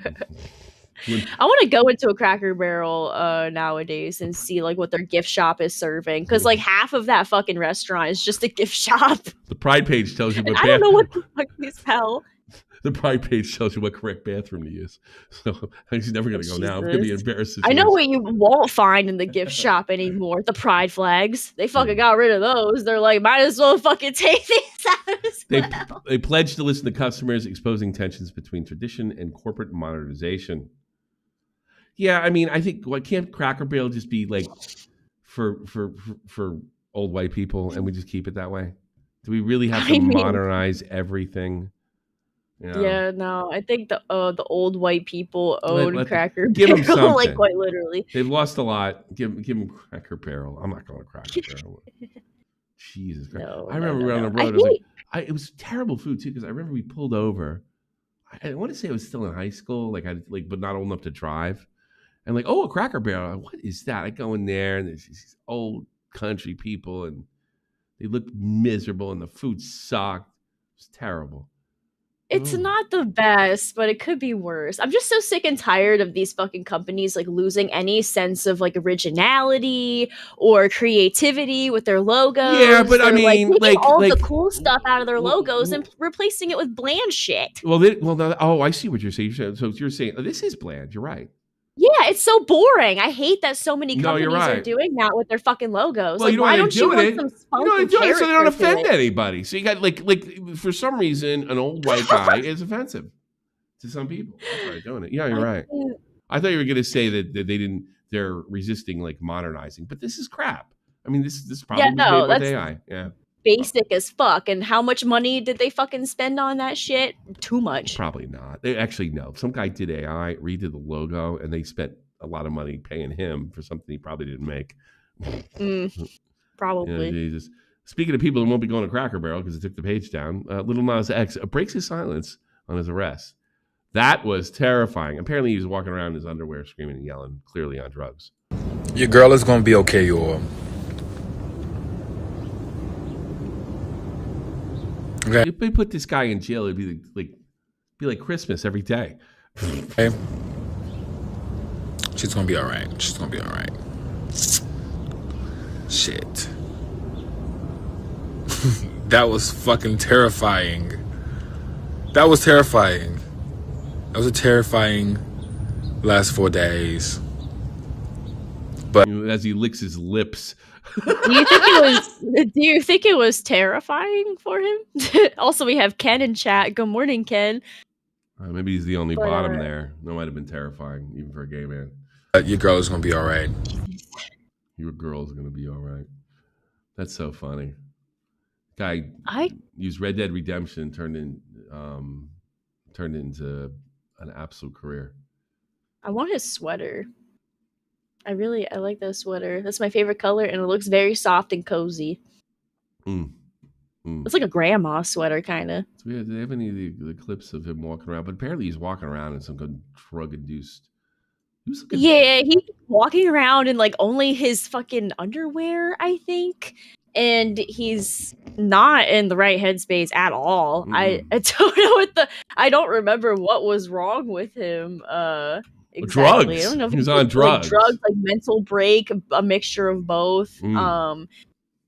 I want to go into a Cracker Barrel nowadays and see like what their gift shop is serving, because like half of that fucking restaurant is just a gift shop. The pride page tells you what. I don't know what the fuck they sell. The pride page tells you what correct bathroom to use. So he's never gonna go now. I'm gonna be embarrassed. I know what you won't find in the gift shop anymore. The pride flags. They fucking got rid of those. They're like, might as well fucking take these out as well. They pledged to listen to customers, exposing tensions between tradition and corporate modernization. Yeah, I mean, I think can't Cracker Barrel just be like for old white people, and we just keep it that way? Do we really have to modernize everything? You know? Yeah, no. I think the old white people own Cracker give them Barrel, something. like quite literally. They've lost a lot. Give them Cracker Barrel. I'm not going to Cracker Barrel. Jesus Christ! I remember around the road. It was terrible food too, because I remember we pulled over. I want to say I was still in high school, but not old enough to drive. And like, oh, a Cracker Barrel. What is that? I go in there and there's these old country people and they look miserable and the food sucked. It's terrible. It's not the best, but it could be worse. I'm just so sick and tired of these fucking companies like losing any sense of like originality or creativity with their logos. Yeah, but I mean, taking all the cool stuff out of their logos and replacing it with bland shit. Well, I see what you're saying. So you're saying this is bland. You're right. Yeah, it's so boring. I hate that so many No, you're companies are right. doing that with their fucking logos. Well, like, you know why why don't they're you doing want it? some You spunky know why they're doing it so they don't character to offend it? anybody. So you got like for some reason, an old white guy is offensive to some people. That's why they're doing it. Yeah, you're right. I thought you were going to say that they're resisting like modernizing, but this is crap. I mean, this probably was made with AI. Yeah. Basic as fuck. And how much money did they fucking spend on that shit? Too much. Probably not. They actually no. Some guy did AI, redid the logo, and they spent a lot of money paying him for something he probably didn't make. Probably. Yeah, Jesus. Speaking of people who won't be going to Cracker Barrel because it took the page down, Lil Nas X breaks his silence on his arrest. That was terrifying. Apparently, he was walking around in his underwear, screaming and yelling, clearly on drugs. Your girl is gonna be okay, y'all. Okay. If they put this guy in jail, it'd be like Christmas every day. Okay. She's gonna be all right. She's gonna be all right. Shit. That was fucking terrifying. That was terrifying. That was a terrifying last 4 days. But as he licks his lips. Do you think it was terrifying for him? Also, we have Ken in chat. Good morning, Ken. Maybe he's the only bottom there. That might have been terrifying, even for a gay man. Your girl is gonna be all right. Your girl's gonna be all right. That's so funny. Guy used Red Dead Redemption, turned it into an absolute career. I want his sweater. I like that sweater. That's my favorite color, and it looks very soft and cozy. It's like a grandma sweater, kind of. So do they have any of the clips of him walking around? But apparently he's walking around in some kind of drug-induced... Yeah, he's walking around in like only his fucking underwear, I think. And he's not in the right headspace at all. I don't know I don't remember what was wrong with him. Exactly. Drugs. I don't know if he was on drugs. Drugs, like mental break, a mixture of both.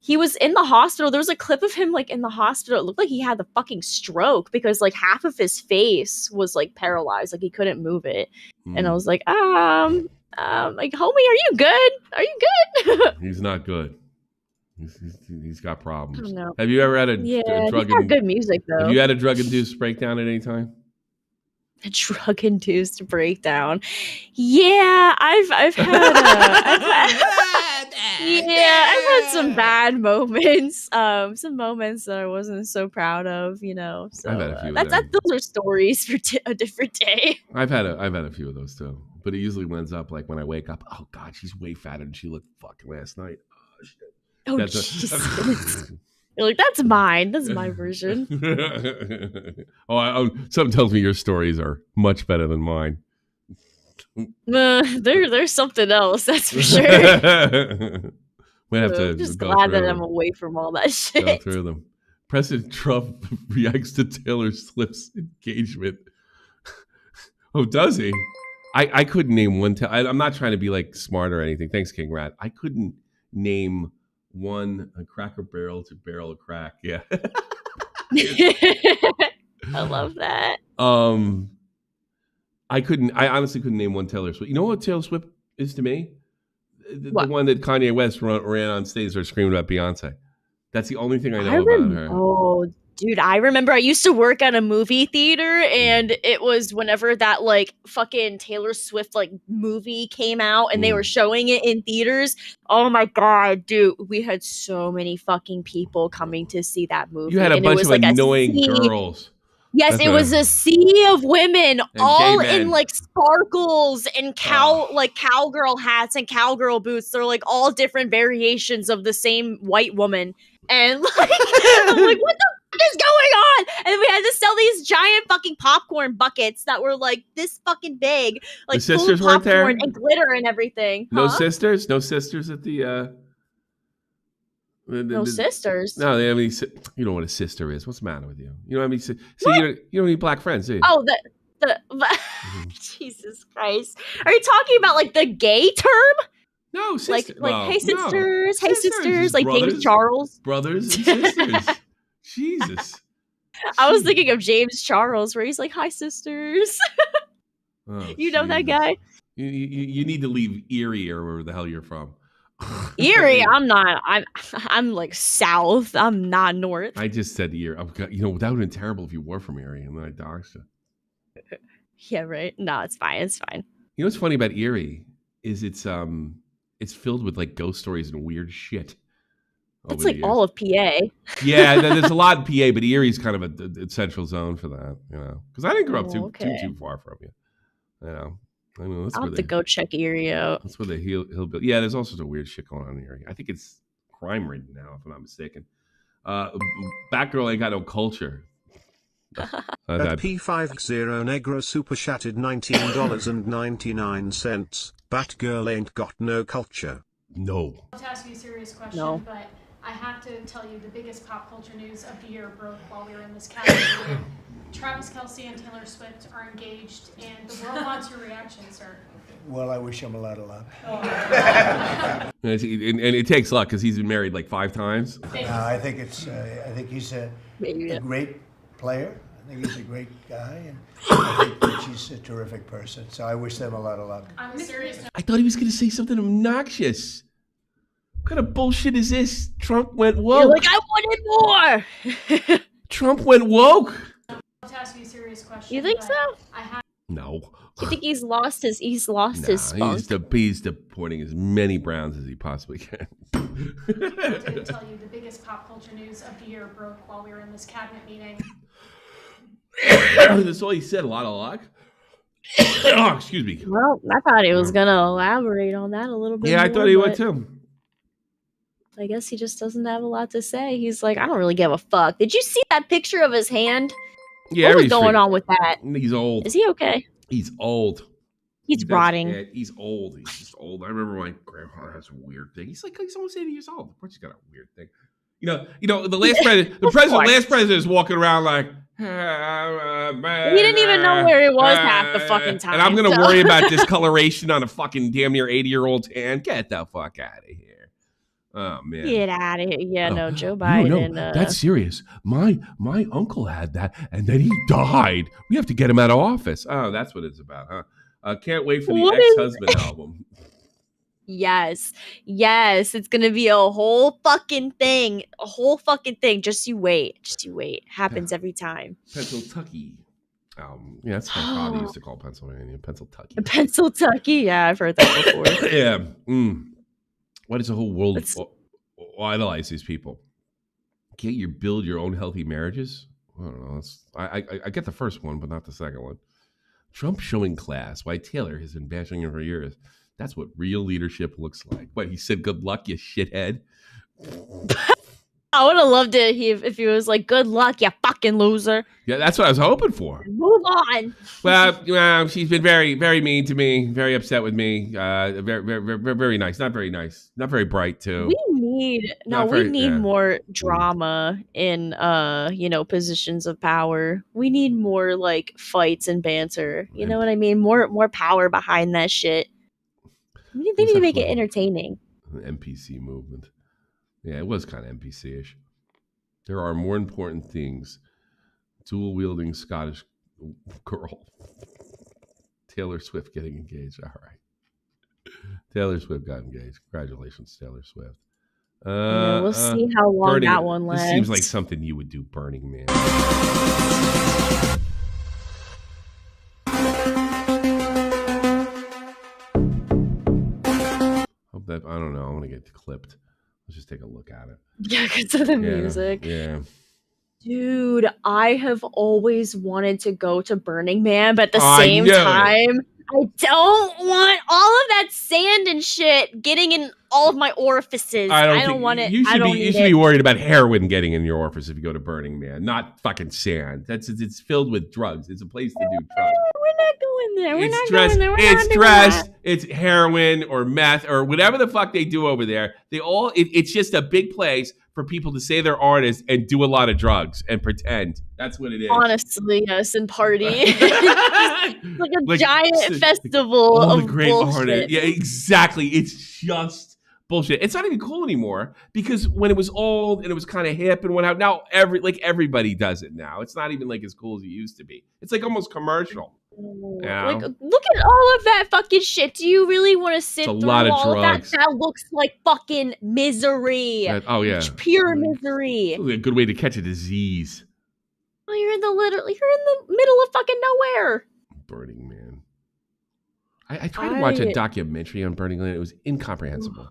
He was in the hospital. There was a clip of him like in the hospital. It looked like he had the fucking stroke because like half of his face was like paralyzed, like he couldn't move it. And I was like, like, homie, are you good? Are you good? He's not good. He's got problems. I don't know. Have you ever had a drug? He's got good music though. Have you had a drug-induced breakdown at any time? A drug-induced breakdown. Yeah, I've had some bad moments. Some moments that I wasn't so proud of, you know. So I've had a few of those are stories for a different day. I've had a few of those too, but it usually ends up like when I wake up. Oh God, she's way fatter than she looked fucking last night. Oh shit. Oh Jesus. You're like, that's mine. That's my version. Something tells me your stories are much better than mine. There's something else, that's for sure. Might have to I'm just go glad that them. I'm away from all that shit. Go through them. President Trump reacts to Taylor Swift's engagement. Oh, does he? I couldn't name one. I'm not trying to be like smart or anything. Thanks, King Rat. I couldn't name one a Cracker Barrel to barrel of crack. Yeah. I love that. I honestly couldn't name one Taylor Swift. You know what Taylor Swift is to me? The one that Kanye West ran on stage or screamed about Beyonce. That's the only thing I know about her. Oh, dude, I remember I used to work at a movie theater, and it was whenever that like fucking Taylor Swift like movie came out and they were showing it in theaters. Oh my God, dude, we had so many fucking people coming to see that movie. You had a bunch of like annoying girls. Yes, That's it was a sea of women, all in like sparkles and cowgirl hats and cowgirl boots. They're like all different variations of the same white woman. And like, I'm like, what the fuck is going on? And we had to sell these giant fucking popcorn buckets that were like this fucking big, like the sisters weren't there and glitter and everything. No sisters at the. No sisters. No, they have any. You know what a sister is. What's the matter with you? You don't have any. See, you don't need black friends, do you? Oh, Jesus Christ! Are you talking about like the gay term? No, sister. Hey sisters, hey sisters, like brothers, James Charles, brothers and sisters. Jesus. I was thinking of James Charles, where he's like, "Hi, sisters." Oh, you know that guy? You need to leave Erie or wherever the hell you're from. Erie, I'm not. I'm like south. I'm not north. I just said Erie. You know, that would have been terrible if you were from Erie and then I doxed you. Yeah, right. No, it's fine. It's fine. You know what's funny about Erie is it's filled with like ghost stories and weird shit. That's like all of PA. Yeah, there's a lot in PA, but Erie's kind of a central zone for that, you know. Because I didn't grow up too far from you. You know, I mean, I'll have to go check Erie out. That's where the hillbilly. Yeah, there's all sorts of weird shit going on in Erie. I think it's crime ridden now, if I'm not mistaken. Batgirl ain't got no culture. At P50 Negro super chatted $19.99. Batgirl ain't got no culture. No. To ask you a serious question, but I have to tell you the biggest pop culture news of the year broke while we were in this category. Travis Kelce and Taylor Swift are engaged, and the world wants your reaction, sir. Well, I wish him a lot of luck. And it takes luck because he's been married like 5 times. I think he's a great player. I think he's a great guy, and I think that she's a terrific person. So I wish them a lot of luck. I'm serious. I thought he was going to say something obnoxious. What kind of bullshit is this? Trump went woke. You're like, I wanted more. Trump went woke. To ask you a serious question. You think so? No. You think he's lost his spunk? He's deporting as many Browns as he possibly can. I did tell you the biggest pop culture news of the year broke while we were in this cabinet meeting. That's all he said. A lot of luck. Oh, excuse me. Well, I thought he was gonna elaborate on that a little bit. Yeah, I thought he would too. I guess he just doesn't have a lot to say. He's like, I don't really give a fuck. Did you see that picture of his hand? Yeah, what was going on with that? He's old. Is he okay? He's old. He's rotting. Yeah, he's old. He's just old. I remember my grandfather has a weird thing. He's almost 80 years old. Of course, he's got a weird thing. You know, the last president, last president is walking around like. He didn't even know where he was half the fucking time. And I'm gonna worry about discoloration on a fucking damn near 80-year-old's hand. Get the fuck out of here. Oh man. Get out of here. Yeah, no, Joe Biden. No, that's serious. My uncle had that and then he died. We have to get him out of office. Oh, that's what it's about, huh? Can't wait for the ex-husband album. Yes. It's gonna be a whole fucking thing. Just you wait. Happens every time. Pennsyltucky. Yeah, that's what my father used to call Pennsylvania. Pennsyltucky. Yeah, I've heard that before. Yeah. Why does the whole world idolize these people? Can't you build your own healthy marriages? I don't know. I get the first one, but not the second one. Trump showing class. Why Taylor has been bashing him for years. That's what real leadership looks like. What, he said good luck, you shithead? I would have loved it if he was like, good luck, you fucking loser. Yeah, that's what I was hoping for. Move on. Well, she's been very, very mean to me, very upset with me. Very, very, very nice. Not very nice. Not very bright, too. We need more drama in positions of power. We need more like fights and banter. You know what I mean? More power behind that shit. They need to make it entertaining. The NPC movement. Yeah, it was kind of NPC-ish. There are more important things. Dual-wielding Scottish girl. Taylor Swift getting engaged. All right. Taylor Swift got engaged. Congratulations, Taylor Swift. We'll see how long that one lasts. This seems like something you would do, Burning Man. I don't know. I want to get clipped. Let's just take a look at it. Yeah, because of the music. Yeah. Dude, I have always wanted to go to Burning Man, but at the same time, I don't want all of that sand and shit getting in all of my orifices. I don't want it. You should be worried about heroin getting in your orifice if you go to Burning Man, not fucking sand. It's filled with drugs. It's a place to do drugs. We're not going there. It's stress. It's heroin or meth or whatever the fuck they do over there. It's just a big place for people to say they're artists and do a lot of drugs and pretend. That's what it is. Honestly, yes, and party. It's like a giant festival of great bullshit. Artists. Yeah, exactly. It's just bullshit. It's not even cool anymore because when it was old and it was kind of hip and went out, now everybody does it now. It's not even like as cool as it used to be. It's like almost commercial. Yeah. Like, look at all of that fucking shit. Do you really want to sit It's a through lot of all of that? drugs. That looks like fucking misery. Oh yeah, Pure misery. a good way to catch a disease. Oh, you're in the middle of fucking nowhere. Burning Man. I tried to watch a documentary on Burning Man. It was incomprehensible.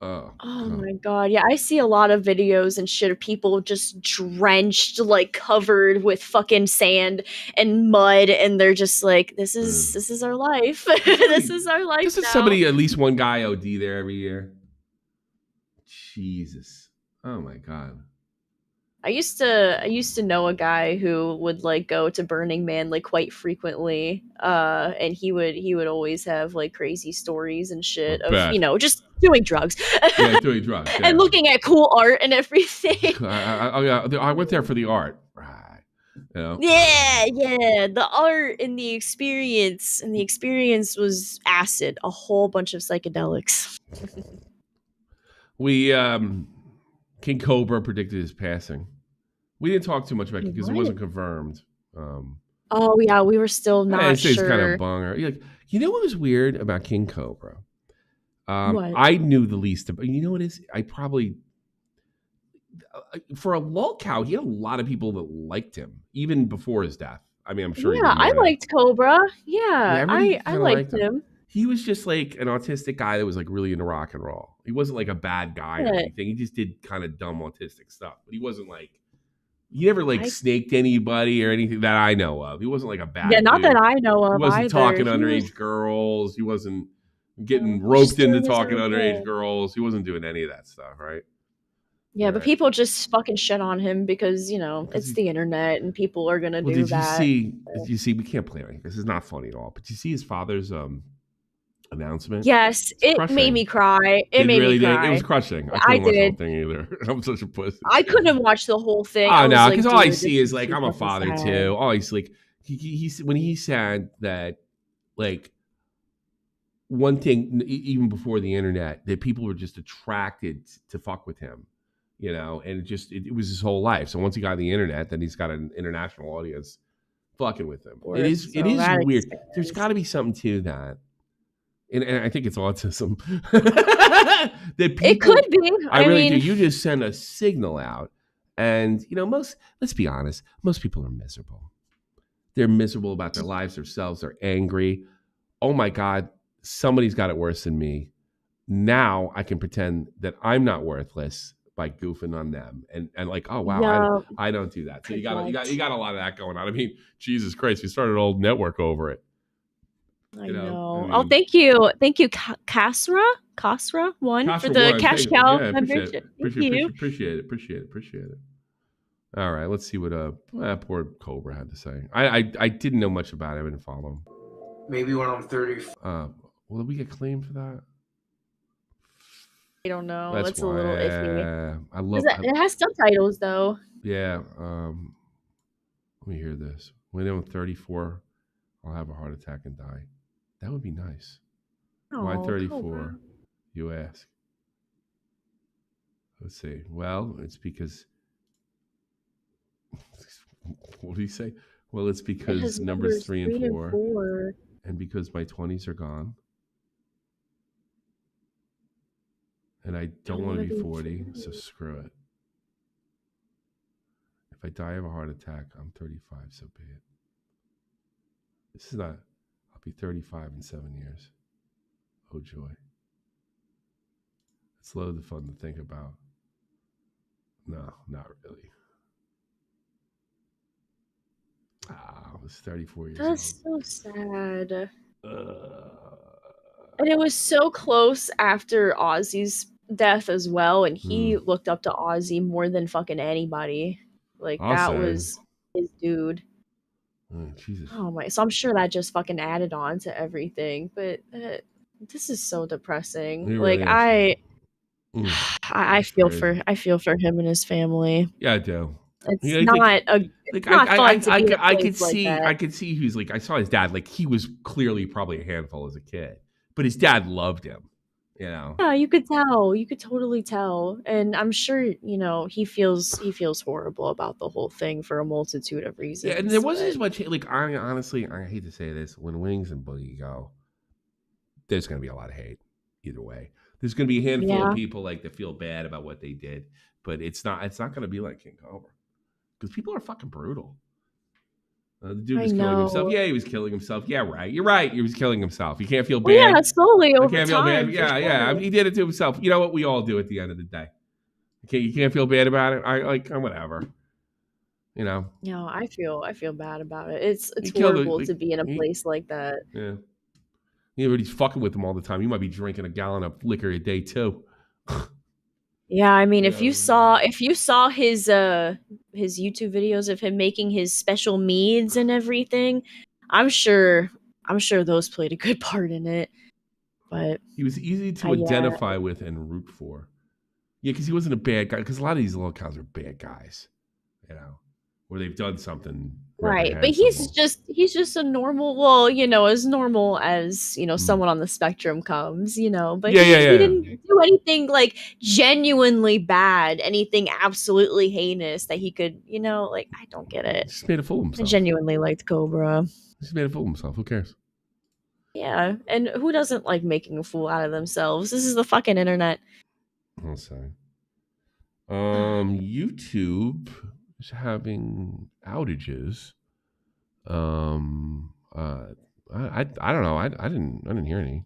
Oh my god. Yeah, I see a lot of videos and shit of people just drenched, like covered with fucking sand and mud, and they're just like, this is our life. This is our life. This is somebody, at least one guy OD there every year. Jesus. Oh my god. I used to know a guy who would like go to Burning Man like quite frequently, and he would always have like crazy stories and shit of, you know, just doing drugs. Yeah, doing drugs. Yeah. And looking at cool art and everything. I went there for the art. Right. You know? Yeah, the art and the experience was acid, a whole bunch of psychedelics. We King Cobra predicted his passing. We didn't talk too much about it because it wasn't confirmed. Oh yeah, we were still not sure. It's kind of a bunger. You know what was weird about King Cobra? What? I knew the least about. You know what is? I probably for a lolcow, he had a lot of people that liked him even before his death. I mean, I'm sure. Yeah, I liked Cobra. Yeah, I liked him. He was just like an autistic guy that was like really into rock and roll. He wasn't like a bad guy or anything. He just did kind of dumb autistic stuff. But he wasn't like, he never like snaked anybody or anything that I know of. He wasn't like a bad dude. Not that I know of. He wasn't either. talking underage girls. He wasn't getting roped into talking underage girls. He wasn't doing any of that stuff, right? Yeah, but people just fucking shit on him because, you know, it's the internet and people are going to do that. Did you see, we can't play it. This is not funny at all. But you see his father's announcement? Yes, it made me cry. It made me cry. It was crushing. I couldn't watch the did. whole thing either. I'm such a pussy. I couldn't watch the whole thing. Oh no, because all I see is like, I'm a father too. All he's like, he's when he said that, like, one thing even before the internet, that people were just attracted to fuck with him, you know, and it was his whole life. So once he got the internet, then he's got an international audience fucking with him. It is weird. There's got to be something to that. And I think it's autism. It could be. I really do. You just send a signal out. And, you know, let's be honest, most people are miserable. They're miserable about their lives, themselves. They're angry. Oh, my God, somebody's got it worse than me. Now I can pretend that I'm not worthless by goofing on them. And like, oh, wow, I don't do that. So you got a lot of that going on. I mean, Jesus Christ, we started an old network over it. I know. Oh, thank you, Kasra one for the cash cow membership. Appreciate it. All right, let's see what poor Cobra had to say. I didn't know much about him. I didn't follow him. Maybe when I'm 30. Will we get claimed for that? I don't know. That's a little iffy. I love it. Has subtitles though. Yeah. Let me hear this. When I'm 34, I'll have a heart attack and die. That would be nice. Why 34? Cobra. You ask. Let's see. Well, it's because. What do you say? Well, it's because numbers 3 and 4, and because my 20s are gone, and I don't want to be 40, so screw it. If I die of a heart attack, I'm 35, so be it. This is not. I'll be 35 in 7 years. Oh joy. It's loads of fun to think about. No, not really. I was 34 years old. That's so sad. And it was so close after Ozzy's death as well, and he looked up to Ozzy more than fucking anybody. Like, that was his dude. Jesus. Oh my! So I'm sure that just fucking added on to everything. But this is so depressing. It like really I feel for him and his family. Yeah, I do. It's not fun to be I could see that. I could see who's like, I saw his dad, like, he was clearly probably a handful as a kid, but his dad loved him, You know. Yeah, you could tell. You could totally tell, and I'm sure he feels horrible about the whole thing for a multitude of reasons. Yeah, and there wasn't as much like honestly, I hate to say this, when Wings and Boogie go, there's going to be a lot of hate either way. There's going to be a handful of people like that feel bad about what they did, but it's not going to be like King Cobra because people are fucking brutal. The dude was killing himself. Yeah, he was killing himself. Yeah, right. You're right. He was killing himself. You can't feel bad. Well, yeah, slowly over time. Yeah, yeah. I mean, he did it to himself. You know what we all do at the end of the day. Okay, you can't feel bad about it. Whatever. You know. No, I feel bad about it. It's horrible to be in a place like that. Yeah. Yeah, but he's fucking with them all the time. You might be drinking a gallon of liquor a day too. Yeah, I mean, if you saw his YouTube videos of him making his special meads and everything, I'm sure those played a good part in it. But he was easy to identify with and root for. Yeah, because he wasn't a bad guy. Because a lot of these little cows are bad guys, you know, where they've done something. Right, but he's just a normal, well, as normal as someone on the spectrum comes, but he didn't do anything like genuinely bad, anything absolutely heinous that he could, I don't get it. He just made a fool of himself. I genuinely liked Cobra. He just made a fool of himself. Who cares? Yeah, and who doesn't like making a fool out of themselves? This is the fucking internet. I'm sorry. YouTube is having outages. I don't know. I didn't hear any.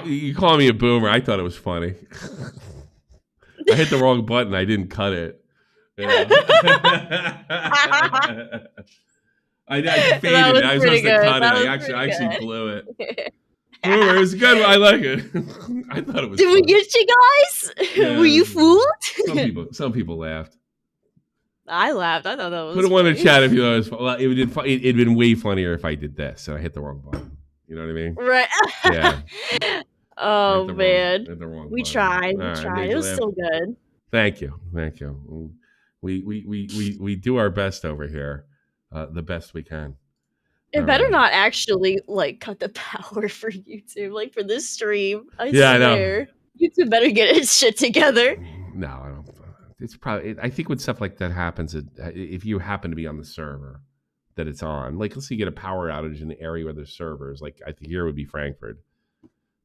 You call me a boomer. I thought it was funny. I hit the wrong button. I didn't cut it. Yeah. I faded it. I was supposed to cut it. I actually blew it. Boomer, it was good. I like it. I thought it was. Did we get you guys? Yeah. Were you fooled? Some people laughed. I laughed. I thought that was. Put it in the chat if you thought it was funny. Well, it'd been way funnier if I did this and I hit the wrong button. You know what I mean? Right. Yeah. Oh man. We tried. It was still good. Thank you. We do our best over here, the best we can. It better not actually cut the power for YouTube, for this stream. I swear. YouTube better get its shit together. No, I don't. It's probably. I think when stuff like that happens, if you happen to be on the server that it's on, let's say you get a power outage in an area where there's servers, I think here would be Frankfurt.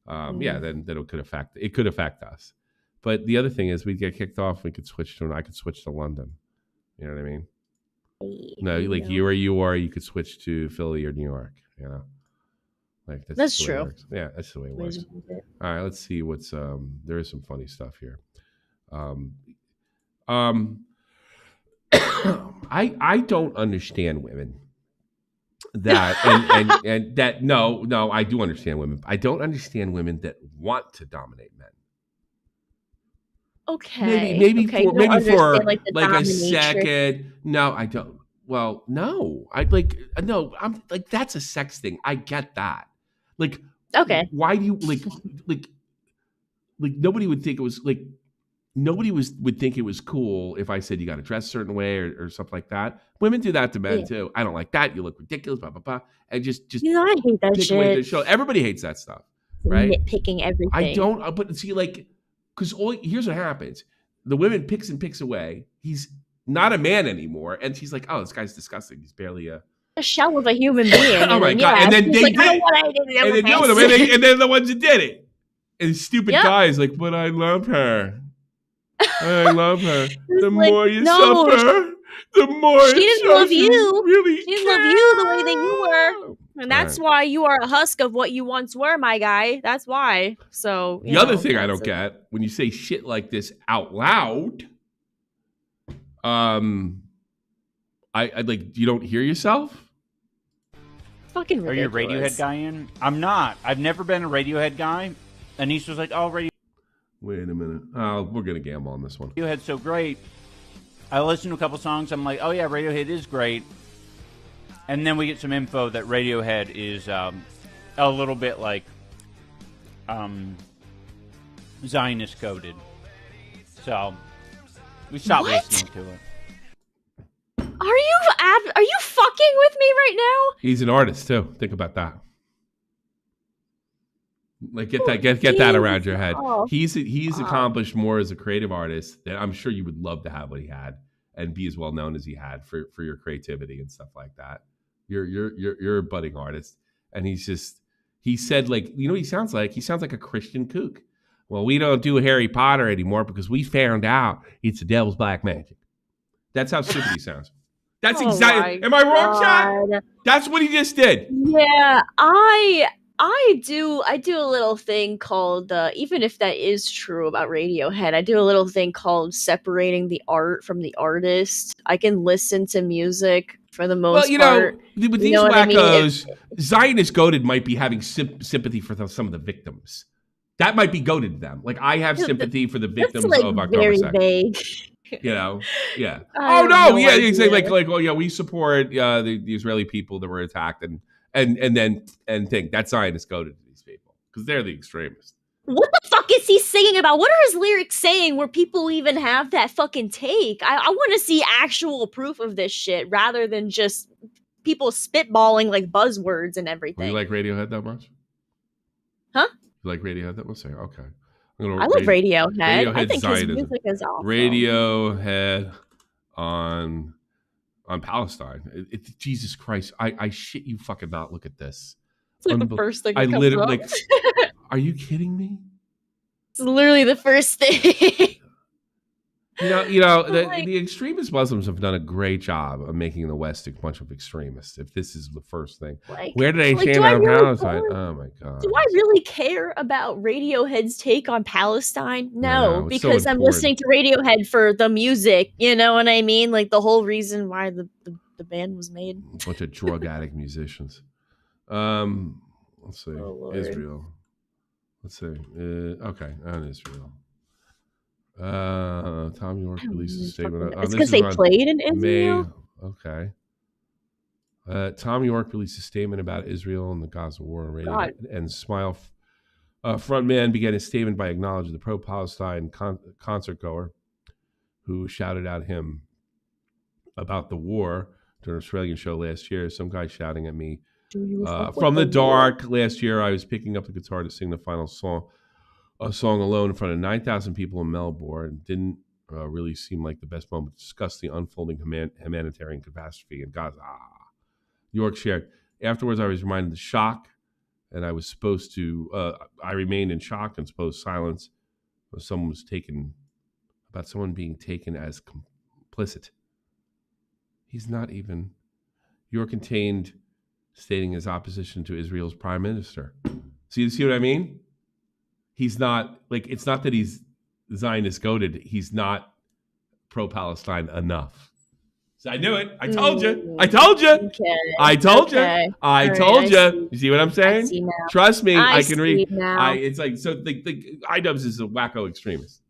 Yeah, then it could affect us. But the other thing is, we'd get kicked off. I could switch to London. You know what I mean? No, you where you are, you could switch to Philly or New York. You know, that's true. Yeah, that's the way it works. All right, let's see what's there is some funny stuff here. I don't understand women that and that no, I do understand women. I don't understand women that want to dominate men. Okay. Maybe for a second. No, I don't. Well, no. No, I'm that's a sex thing. I get that. Okay. Why do you nobody would think it was would think it was cool if I said you got to dress a certain way or something like that. Women do that to men too. I don't like that. You look ridiculous, blah blah blah. And just I hate that shit. Everybody hates that stuff, right? Nitpicking everything. I don't. But see, because here's what happens: the women picks away. He's not a man anymore, and she's like, "Oh, this guy's disgusting. He's barely a shell of a human being." Oh my god! And then they did, and then the ones that did it, and stupid guys but I love her. I love her. The like, more you no, suffer, the more she didn't love you. Really she didn't love you the way that you were, and that's Right. why you are a husk of what you once were, my guy. That's why. So The other thing I don't get when you say shit like this out loud, I like you don't hear yourself. Fucking Are you a ridiculous. Radiohead guy, Ian? I'm not. I've never been a Radiohead guy. Anise was like, oh, Wait a minute. We're gonna gamble on this one. Radiohead's so great. I listened to a couple songs. I'm like, oh yeah, Radiohead is great. And then we get some info that Radiohead is a little bit like Zionist coded. So we stopped listening to it. Are you fucking with me right now? He's an artist too. Think about that. Like get that around your head. He's accomplished more as a creative artist that I'm sure you would love to have what he had and be as well known as he had for your creativity and stuff like that. You're a budding artist, and he said, like, you know what he sounds like? He sounds like a Christian kook. Well, we don't do Harry Potter anymore because we found out it's the devil's black magic. That's how stupid he sounds. That's exactly. Am I wrong, Chad? That's what he just did. Yeah, I do a little thing called even if that is true about Radiohead, I do a little thing called separating the art from the artist. I can listen to music for the most part. With these wackos, Zionist goated might be having sympathy for some of the victims. That might be goated to them. Like, I have sympathy for the victims of October 2nd. Vague. You know, yeah. Oh no, yeah, exactly. Like, oh yeah, we support the Israeli people that were attacked, and think that's Zionist goated to these people because they're the extremists. What the fuck is he singing about? What are his lyrics saying where people even have that fucking take? I want to see actual proof of this shit rather than just people spitballing like buzzwords and everything. You like Radiohead that much? Huh? You like Radiohead that much? Okay. I love Radiohead. I think Zionism. his music is awesome. Radiohead on Palestine. Jesus Christ. I shit you fucking not. Look at this. It's like the first thing that comes up. Like, are you kidding me? It's literally the first thing. The extremist Muslims have done a great job of making the West a bunch of extremists. If this is the first thing, where do they stand on Palestine? Oh my god! Do I really care about Radiohead's take on Palestine? No, because I'm listening to Radiohead for the music. You know what I mean? Like the whole reason why the band was made. A bunch of drug addict musicians. Let's see, Israel. Let's see. Okay, on Israel. Tom York released a statement. It's because they played in Israel? Okay. Tom York released a statement about Israel and the Gaza war on radio. And Smile frontman began his statement by acknowledging the pro-Palestine concert goer who shouted at him about the war during an Australian show last year. Some guy shouting at me from the dark. Last year, I was picking up the guitar to sing the final song. A song alone in front of 9,000 people in Melbourne didn't really seem like the best moment to discuss the unfolding humanitarian catastrophe in Gaza. York shared. Afterwards, I was reminded of the shock, and I was supposed to. I remained in shock and supposed silence. Someone being taken as complicit. He's not even. York contained, stating his opposition to Israel's prime minister. See what I mean? He's not, like, it's not that he's Zionist goated. He's not pro-Palestine enough. So I knew it. I told you. I told you. Okay. I told you. I told you. See. You see what I'm saying? I see now. Trust me. I can read. Now. It's like, so the iDubbbz is a wacko extremist.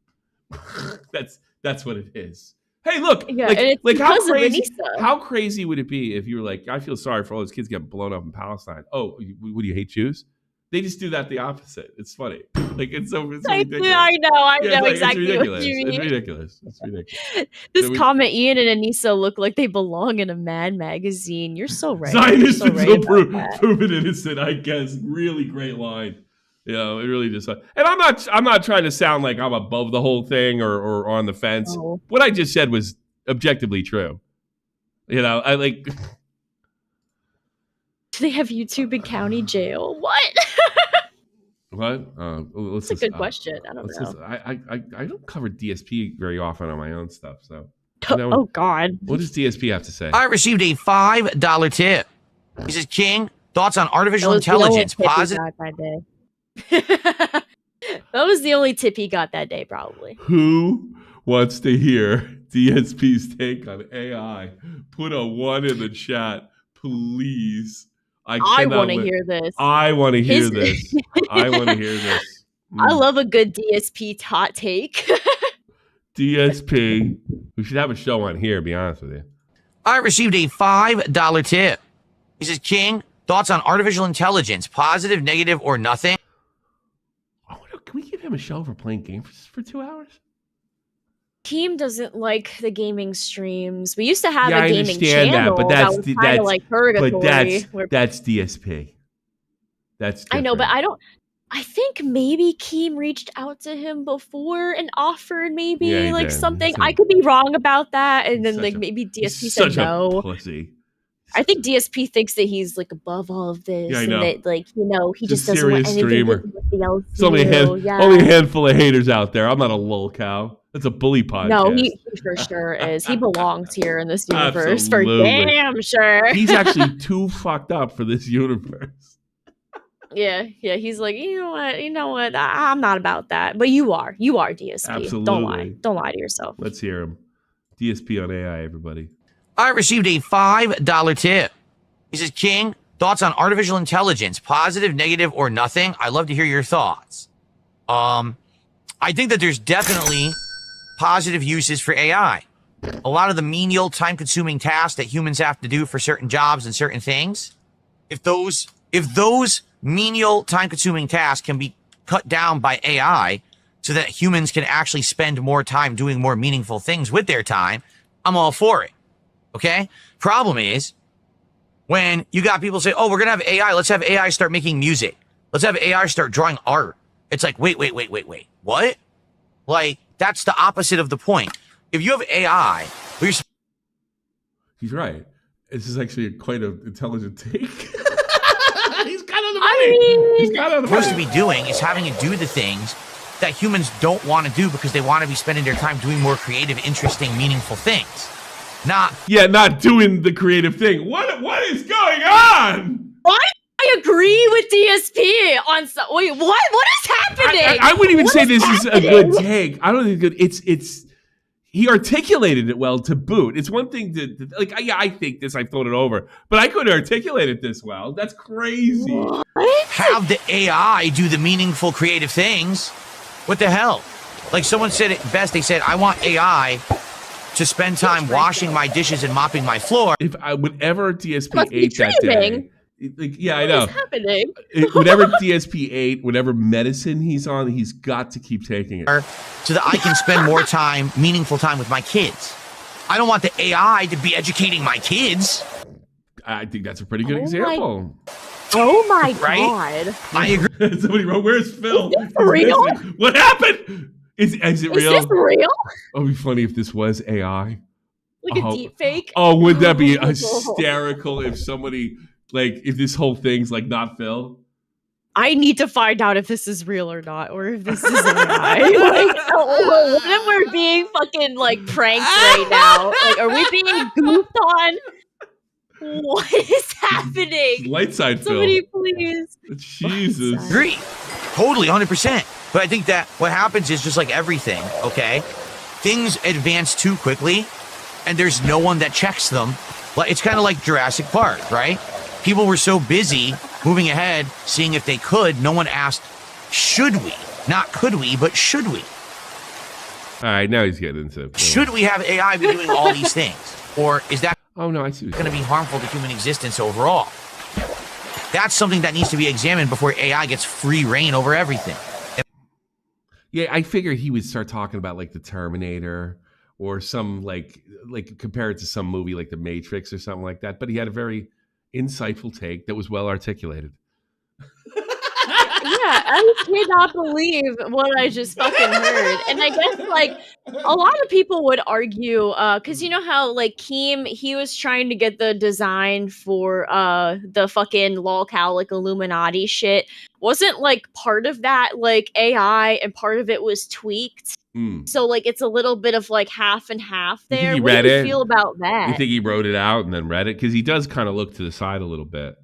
That's what it is. Hey, look. Yeah, like how crazy would it be if you were like, I feel sorry for all those kids getting blown up in Palestine. Oh, would you hate Jews? They just do that the opposite. It's funny. Like it's ridiculous. I know exactly what you mean. It's ridiculous. This comment, Ian and Anissa look like they belong in a Mad magazine. You're so right. Zionists are proven innocent, I guess. Really great line. You know, it really just. And I'm not trying to sound like I'm above the whole thing or on the fence. Oh. What I just said was objectively true. You know, I like. Do they have YouTube in county jail? What? What? That's a good question. I don't know. I don't cover DSP very often on my own stuff. So. Oh God. What does DSP have to say? I received a $5 tip. He says, King, thoughts on artificial intelligence? Positive. That was the only tip he got that day, probably. Who wants to hear DSP's take on AI? Put a 1 in the chat, please. I want to hear this. I want to hear this. I want to hear this. I love a good DSP hot take. DSP. We should have a show on here, to be honest with you. I received a $5 tip. He says, King, thoughts on artificial intelligence? Positive, negative, or nothing? Can we give him a show for playing games for 2 hours? Keem doesn't like the gaming streams. We used to have a gaming understand channel that, but that was kind of like purgatory. But that's DSP. That's different. I know, but I think maybe Keem reached out to him before and offered maybe like something. I could be wrong about that, and then like maybe DSP said no. Pussy. I think DSP thinks that he's like above all of this, Yeah, I know. and that like he just doesn't serious want anything streamer. to do with the else. There's only a handful of haters out there. I'm not a lol cow. That's a bully podcast. No, he for sure is. He belongs here in this universe Absolutely. for damn sure. He's actually too fucked up for this universe. Yeah. He's like, you know what? I'm not about that, but you are DSP. Absolutely. Don't lie to yourself. Let's hear him. DSP on AI, everybody. I received a $5 tip. He says, King, thoughts on artificial intelligence? Positive, negative, or nothing? I'd love to hear your thoughts. I think that there's definitely positive uses for AI. A lot of the menial, time-consuming tasks that humans have to do for certain jobs and certain things, if those menial, time-consuming tasks can be cut down by AI so that humans can actually spend more time doing more meaningful things with their time, I'm all for it. Okay? Problem is, when you got people say, oh, we're going to have AI, let's have AI start making music. Let's have AI start drawing art. It's like, wait. What? Like, that's the opposite of the point. If you have AI, he's right. This is actually quite an intelligent take. He's kind of the money. He's kind of the money. Supposed to be doing is having it do the things that humans don't want to do because they want to be spending their time doing more creative, interesting, meaningful things. Not doing the creative thing. What is going on? What? I agree with DSP on wait, what is happening? I wouldn't even say this is a good take. I don't think it's good. It's he articulated it well to boot. It's one thing to like, I think this, I've thrown it over, but I couldn't articulate it this well. That's crazy. What? Have the AI do the meaningful, creative things. What the hell? Like someone said it best. They said, I want AI to spend time washing my dishes and mopping my floor. If whatever DSP ate that day. I know. What is happening? Whatever DSP ate, whatever medicine he's on, he's got to keep taking it. So that I can spend more time, meaningful time with my kids. I don't want the AI to be educating my kids. I think that's a pretty good example. Oh my right? God. I agree. Somebody wrote, where's Phil? Is this real? What happened? Is it real? Is this real? Oh, it'd be funny if this was AI. Like a deep fake? Oh, wouldn't that be hysterical if somebody... Like, if this whole thing's, like, not Phil? I need to find out if this is real or not, or if this is AI. Like, what if we're being fucking, like, pranked right now? Like, are we being goofed on? What is happening? Light side, Somebody Phil. please. Jesus. Agree. Totally, 100%. But I think that what happens is just like everything, okay? Things advance too quickly, and there's no one that checks them. Like, it's kind of like Jurassic Park, right? People were so busy moving ahead, seeing if they could. No one asked, should we? Not could we, but should we? All right, now he's getting into it. Should we have AI be doing all these things? Or is that I see going to be harmful to human existence overall? That's something that needs to be examined before AI gets free reign over everything. Yeah, I figured he would start talking about, like, the Terminator or some, like compare it to some movie like The Matrix or something like that. But he had a very insightful take that was well articulated. Yeah, I cannot believe what I just fucking heard. And I guess like a lot of people would argue, because you know how like he was trying to get the design for the fucking lolcow like Illuminati shit. Wasn't like part of that like AI and part of it was tweaked. So like it's a little bit of like half and half there. You think he what read do you it? feel about that? You think he wrote it out and then read it? Because he does kind of look to the side a little bit.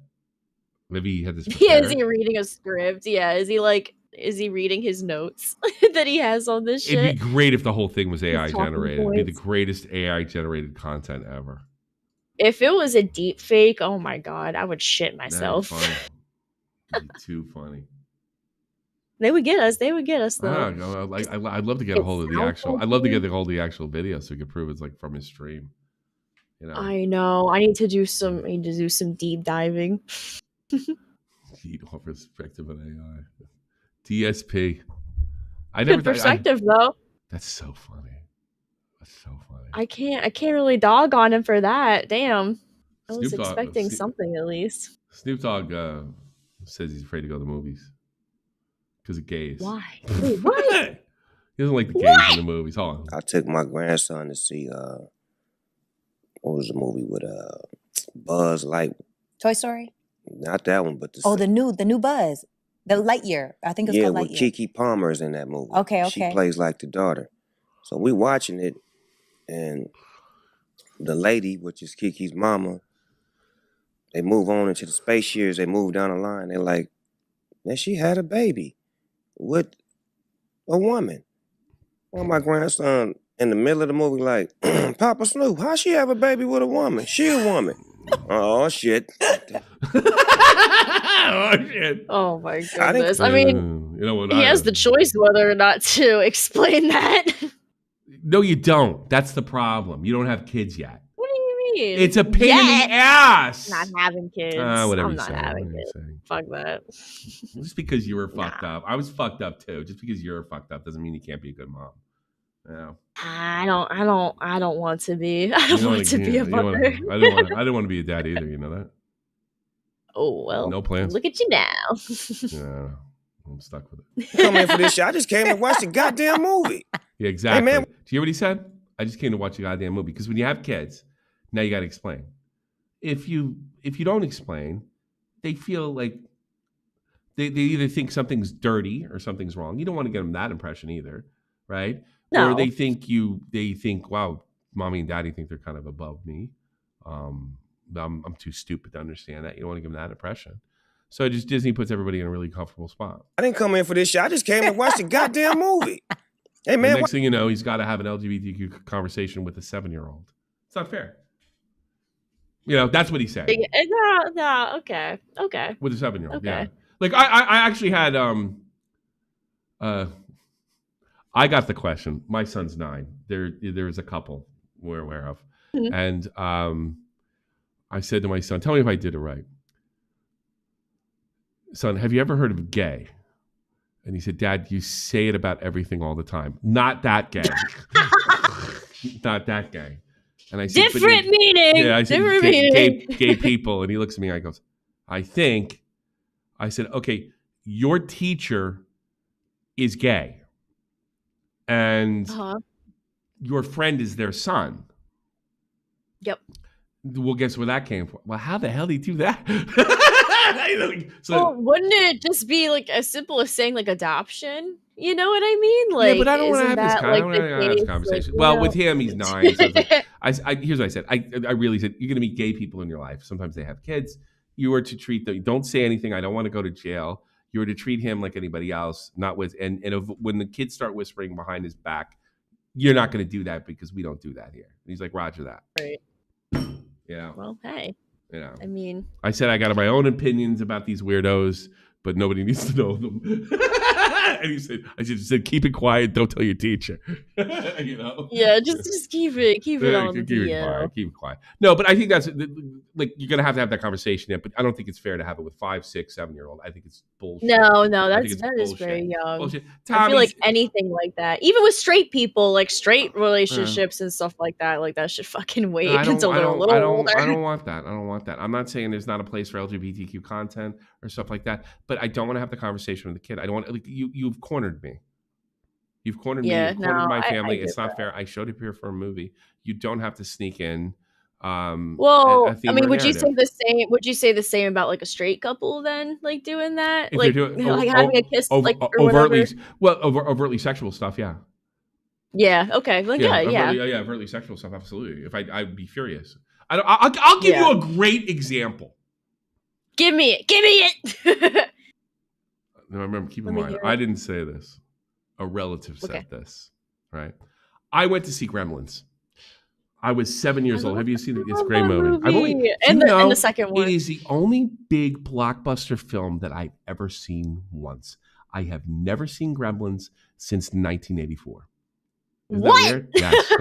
Maybe he had this. Yeah, is he reading a script? Yeah, is he reading his notes that he has on this shit? It'd be great if the whole thing was AI talking generated. It'd be the points. greatest AI generated content ever. If it was a deep fake, oh my god, I would shit myself. That'd be funny. It'd be too funny. They would get us. They would get us I though. don't know. I'd love to get a hold of the actual. I'd love to get a hold of the actual video so we could prove it's like from his stream. You know, I know. I need to do some deep diving. retrospective of AI. DSP. Good perspective though. That's so funny. That's so funny. I can't really dog on him for that. Damn. I was Snoop Dogg- expecting something at least. Snoop Dogg says he's afraid to go to the movies because of gays. Why? Wait, what? He doesn't like the gays in the movies. Hold on. I took my grandson to see what was the movie with Buzz Light? Toy Story? Not that one, but the new Buzz. The Lightyear. I think it's called with Lightyear. Keke Palmer's in that movie. Okay. She plays like the daughter. So we watching it, and the lady, which is Kiki's mama, they move on into the space years. They move down the line. They're like, man, she had a baby with a woman. Well, my grandson in the middle of the movie like, Papa Snoop, how she have a baby with a woman? She a woman. Oh, shit. Oh, shit. Oh, my goodness. I mean, you know what? he has the choice whether or not to explain that. No, you don't. That's the problem. You don't have kids yet. What do you mean? It's a pain in the ass. Not having kids. Whatever I'm you not say, having whatever you kids. Fuck that. Just because you were fucked up. I was fucked up too. Just because you're fucked up doesn't mean you can't be a good mom. Yeah. I don't want to be. I don't want to be a mother. I didn't want to be a dad either. You know that? Oh well. No plans. Look at you now. Yeah, I'm stuck with it. Come in for this shit. I just came to watch the goddamn movie. Yeah, exactly. Hey, man. Do you hear what he said? I just came to watch a goddamn movie because when you have kids, now you got to explain. If you don't explain, they feel like they either think something's dirty or something's wrong. You don't want to get them that impression either, right? No. Or they think, wow, mommy and daddy think they're kind of above me. I'm too stupid to understand that. You don't want to give them that impression. So just Disney puts everybody in a really comfortable spot. I didn't come in for this shit. I just came to watch the goddamn movie. Hey, man. The next thing you know, he's got to have an LGBTQ conversation with a 7-year-old. It's not fair. You know, that's what he said. No, okay. With a 7-year-old, Okay. yeah. Like I actually had I got the question. My son's 9. There's a couple we're aware of, and I said to my son, "Tell me if I did it right, son. Have you ever heard of gay?" And he said, "Dad, you say it about everything all the time. Not that gay, not that gay." And I said, different meaning. Yeah, I said, different meaning. Gay people. And he looks at me and I goes, I said, okay, your teacher is gay. And your friend is their son. Yep. Well, guess where that came from? Well, how the hell did he do that? Well, wouldn't it just be like as simple as saying like adoption? You know what I mean? Like, yeah, but I don't want to have isn't this that, conversation. like, Well, no. with him, he's 9. So it's like, here's what I said. I really said, you're going to meet gay people in your life. Sometimes they have kids. You are to treat them. Don't say anything. I don't want to go to jail. You are to treat him like anybody else. Not with and when the kids start whispering behind his back, you're not going to do that because we don't do that here. And he's like, Roger that. Right. Yeah. Well, hey. You know. I mean, I said I got my own opinions about these weirdos, but nobody needs to know them. And he said, I just said, keep it quiet. Don't tell your teacher. You know? Yeah, just keep it on the DL. Keep it quiet. No, but I think that's like you're gonna have that conversation. Yet, but I don't think it's fair to have it with 5, 6, 7-year-old. I think it's bullshit. No, that bullshit. is very young. Bullshit. I feel like anything like that, even with straight people, like straight relationships and stuff like that should fucking wait until they're a little older. I don't want that. I'm not saying there's not a place for LGBTQ content or stuff like that, but I don't want to have the conversation with the kid. I don't want like you've cornered me. You've cornered me. You've cornered my family. It's not fair. I showed up here for a movie. You don't have to sneak in. Well, I mean, would you say the same? Would you say the same about like a straight couple then, like doing that, If like like having a kiss, like or overtly, whatever? overtly sexual stuff, yeah. Yeah. Okay. Like yeah. Overtly sexual stuff, absolutely. If I'd be furious. I'll give you a great example. Give me it. No, remember, keep in mind, I didn't say this. A relative said this, right? I went to see Gremlins. I was 7 years old. Have you seen it? It's a great movie. And the second one. It is the only big blockbuster film that I've ever seen once. I have never seen Gremlins since 1984. Isn't that weird? Yes.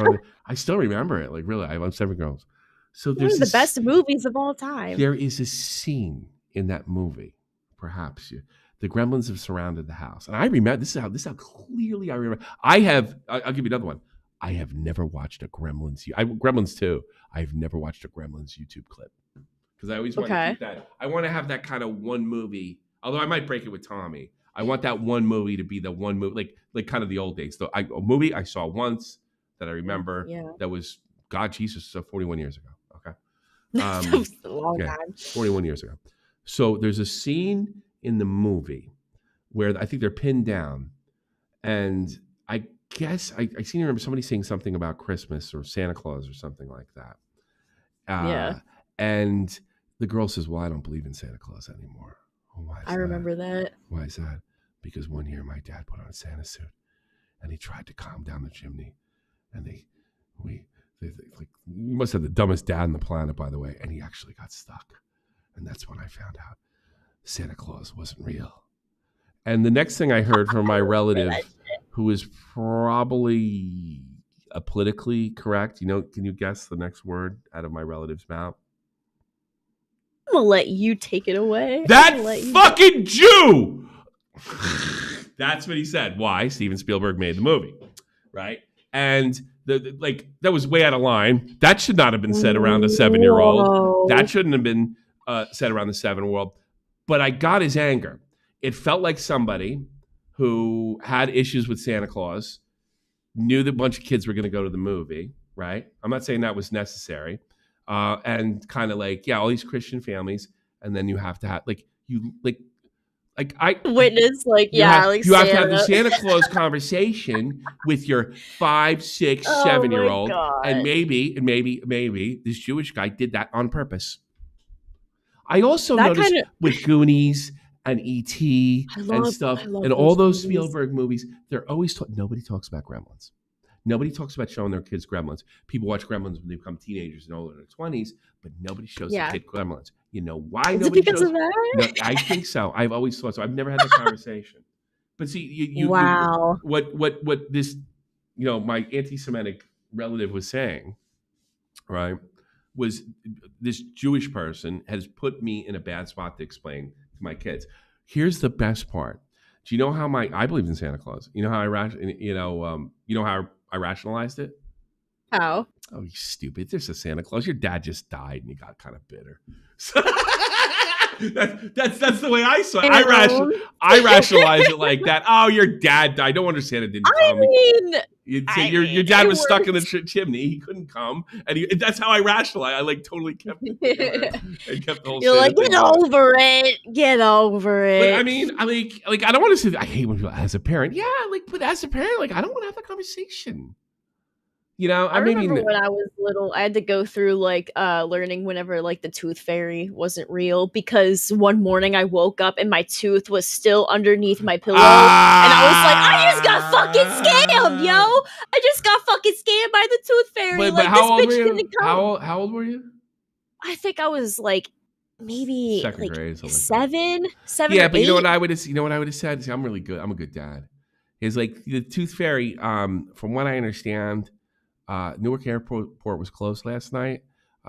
I still remember it. Like, really, I love 7 girls. So One of the best movies of all time. There is a scene in that movie, perhaps the Gremlins have surrounded the house, and I remember this is how clearly I remember. I'll give you another one. I have never watched a Gremlins. Gremlins 2. I've never watched a Gremlins YouTube clip because I always want to keep that. I want to have that kind of one movie. Although I might break it with Tommy. I want that one movie to be the one movie, like kind of the old days. A movie I saw once that I remember. That was God Jesus, 41 years ago. Okay, that was a long time. 41 years ago. So there's a scene in the movie where I think they're pinned down, and I guess I seem to remember somebody saying something about Christmas or Santa Claus or something like that. And the girl says, "Well, I don't believe in Santa Claus anymore." I remember that. Why is that? Because one year my dad put on a Santa suit, and he tried to calm down the chimney, and we must have the dumbest dad on the planet, by the way, and he actually got stuck, and that's when I found out Santa Claus wasn't real. And the next thing I heard from my relative, who is probably politically correct, can you guess the next word out of my relative's mouth? I'm gonna let you take it away. That fucking Jew! That's what he said. Why? Steven Spielberg made the movie, right? And that was way out of line. That should not have been said around a 7-year-old. That shouldn't have been said around the 7-year-old. But I got his anger. It felt like somebody who had issues with Santa Claus knew that a bunch of kids were going to go to the movie, right? I'm not saying that was necessary. And kind of like, all these Christian families, and then you have to have you have to have the Santa Claus conversation with your 5, 6, 7-year-old, and maybe this Jewish guy did that on purpose. I also noticed with Goonies and E.T. and stuff, and all those Spielberg movies, they're always nobody talks about Gremlins. Nobody talks about showing their kids Gremlins. People watch Gremlins when they become teenagers and older in their 20s, but nobody shows their kid Gremlins. You know why nobody shows? Of that? No, I think so. I've always thought so. I've never had that conversation. But see, what this, my anti-Semitic relative was saying, right, was this Jewish person has put me in a bad spot to explain to my kids. Here's the best part. Do you know how I believe in Santa Claus? You know how how I rationalized it? How? Oh, you stupid. There's a Santa Claus. Your dad just died and you got kind of bitter. That's the way I saw it. I rationalize it like that. Oh, your dad died. Don't understand it didn't come. Your dad was stuck in the chimney. He couldn't come. And that's how I rationalize. I totally kept it and kept the whole You're like, get over it. Get over it. But I mean, I don't want to say I hate when people as a parent. Yeah, but as a parent, I don't want to have that conversation. I remember when I was little, I had to go through learning whenever the tooth fairy wasn't real, because one morning I woke up and my tooth was still underneath my pillow, and I was like, I just got fucking scammed, yo! I just got fucking scammed by the tooth fairy. But how old were you? How old were you? I think I was maybe second like grade, something like seven. Yeah, or but you know what eight. I would have. You know what I would have said. See, I'm really good. I'm a good dad. Is like the Tooth Fairy. From what I understand, Newark Airport was closed last night,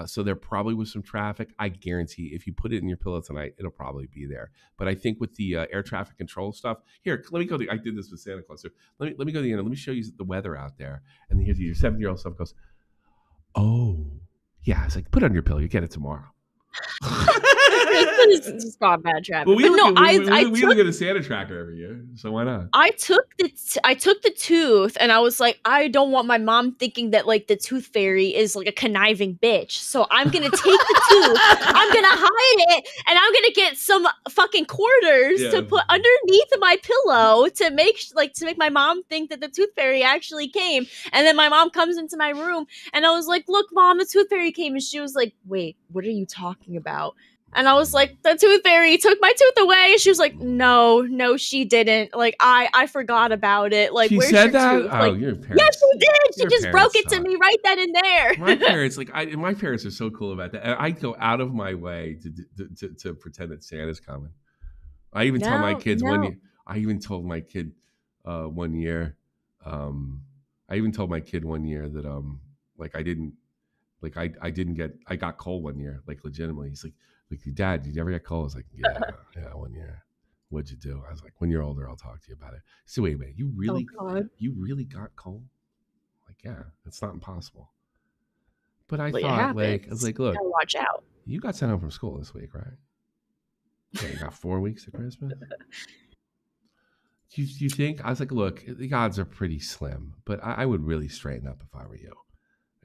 so there probably was some traffic. I guarantee, if you put it in your pillow tonight, it'll probably be there. But I think with the air traffic control stuff, here, let me go. I did this with Santa Claus. So let me go to the end. Let me show you the weather out there. And here's your 7-year-old son goes, "Oh, yeah." It's like, put it on your pillow. You get it tomorrow. It's just got bad traffic. Well, we But look no, at a Santa tracker every year, so why not? I took the tooth, and I was like, I don't want my mom thinking that like the Tooth Fairy is like a conniving bitch. So I'm gonna take the tooth, I'm gonna hide it, and I'm gonna get some fucking quarters to put underneath my pillow to make my mom think that the Tooth Fairy actually came. And then my mom comes into my room, and I was like, "Look, Mom, the Tooth Fairy came." And she was like, "Wait, what are you talking about?" And I was like, "The Tooth Fairy took my tooth away." And she was like, no, she didn't. Like, I forgot about it. Like, She where's said your that? tooth? Oh, Like, your parents. yes, she did. She Your just broke parents it to suck. me right then and there. My parents, my parents are so cool about that. I go out of my way to pretend that Santa's coming. I even tell my kids one year. I even told my kid 1 year. I even told my kid 1 year that I got cold 1 year, like legitimately. He's like, "Dad, did you ever get cold?" I was like, yeah, 1 year. What'd you do? I was like, "When you're older, I'll talk to you about it." So wait a minute, you really got cold? Like, yeah, it's not impossible. But I thought, I was like, look, gotta watch out. You got sent home from school this week, right? Yeah, you got 4 weeks of Christmas. Do you think? I was like, look, the odds are pretty slim, but I would really straighten up if I were you.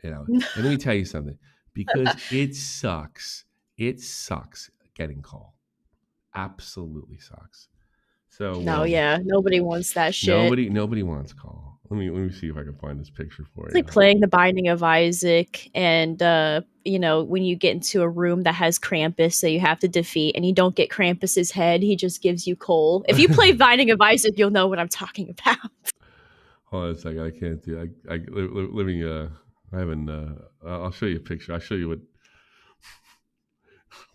You know, and let me tell you something, because it sucks. It sucks getting cold. Absolutely sucks. So nobody wants that shit. Nobody wants cold. Let me see if I can find this picture for It's you. like playing The Binding of Isaac, and when you get into a room that has Krampus that you have to defeat, and you don't get Krampus's head, he just gives you coal. If you play Binding of Isaac, you'll know what I'm talking about. Hold on a second. I can't do. I haven't. I'll show you a picture. I'll show you what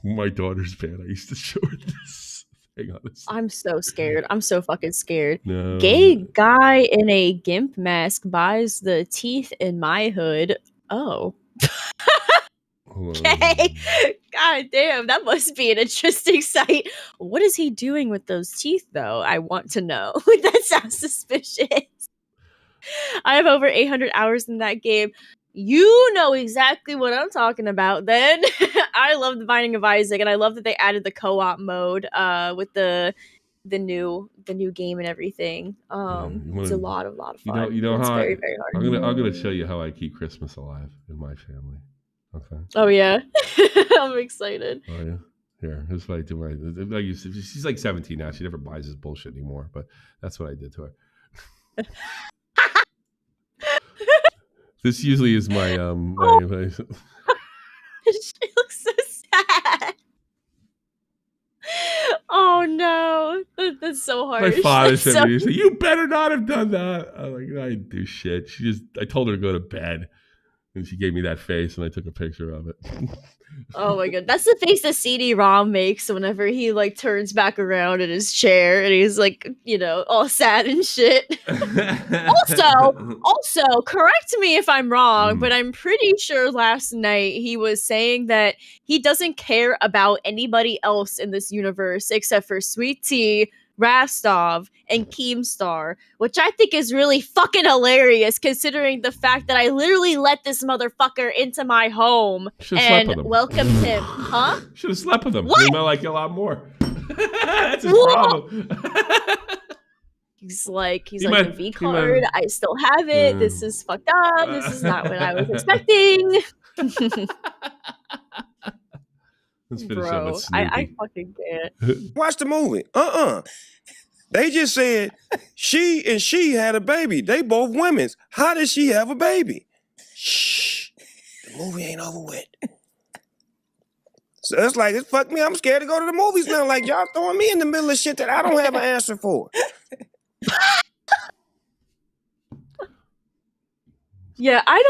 my daughter's band. I used to show her this. Hang on a second. I'm so scared. I'm so fucking scared. No. Gay guy in a gimp mask buys the teeth in my hood. Oh. Okay. God damn, that must be an interesting sight. What is he doing with those teeth, though? I want to know. That sounds suspicious. I have over 800 hours in that game. You know exactly what I'm talking about then. I love The Binding of Isaac, and I love that they added the co-op mode with the new game and everything. It's a lot of fun. You know it's how very, very hard. I'm gonna show you how I keep Christmas alive in my family. Okay. Oh yeah. I'm excited. Oh yeah. Here, here's what I do. She's like 17 now. She never buys this bullshit anymore, but that's what I did to her. This usually is my She looks so sad. Oh no, that's so hard. My father said to me, "You better not have done that." I'm like, "I didn't do shit." I told her to go to bed, and she gave me that face, and I took a picture of it. Oh my god, that's the face that CD-ROM makes whenever he like turns back around in his chair and he's like, all sad and shit. Also, correct me if I'm wrong, but I'm pretty sure last night he was saying that he doesn't care about anybody else in this universe except for Sweet Tea, Rastov, and Keemstar, which I think is really fucking hilarious considering the fact that I literally let this motherfucker into my home and welcomed him. Huh? Should have slept with him. What? He might like you a lot more. That's his problem. He's like the V card. I still have it. This is fucked up. This is not what I was expecting. Let's finish Bro, up with Snoopy. I fucking can't. Watch the movie. They just said she had a baby. They both women's. How did she have a baby? Shh. The movie ain't over with. So it's like, it's fuck me. I'm scared to go to the movies now. Like, y'all throwing me in the middle of shit that I don't have an answer for. Yeah, I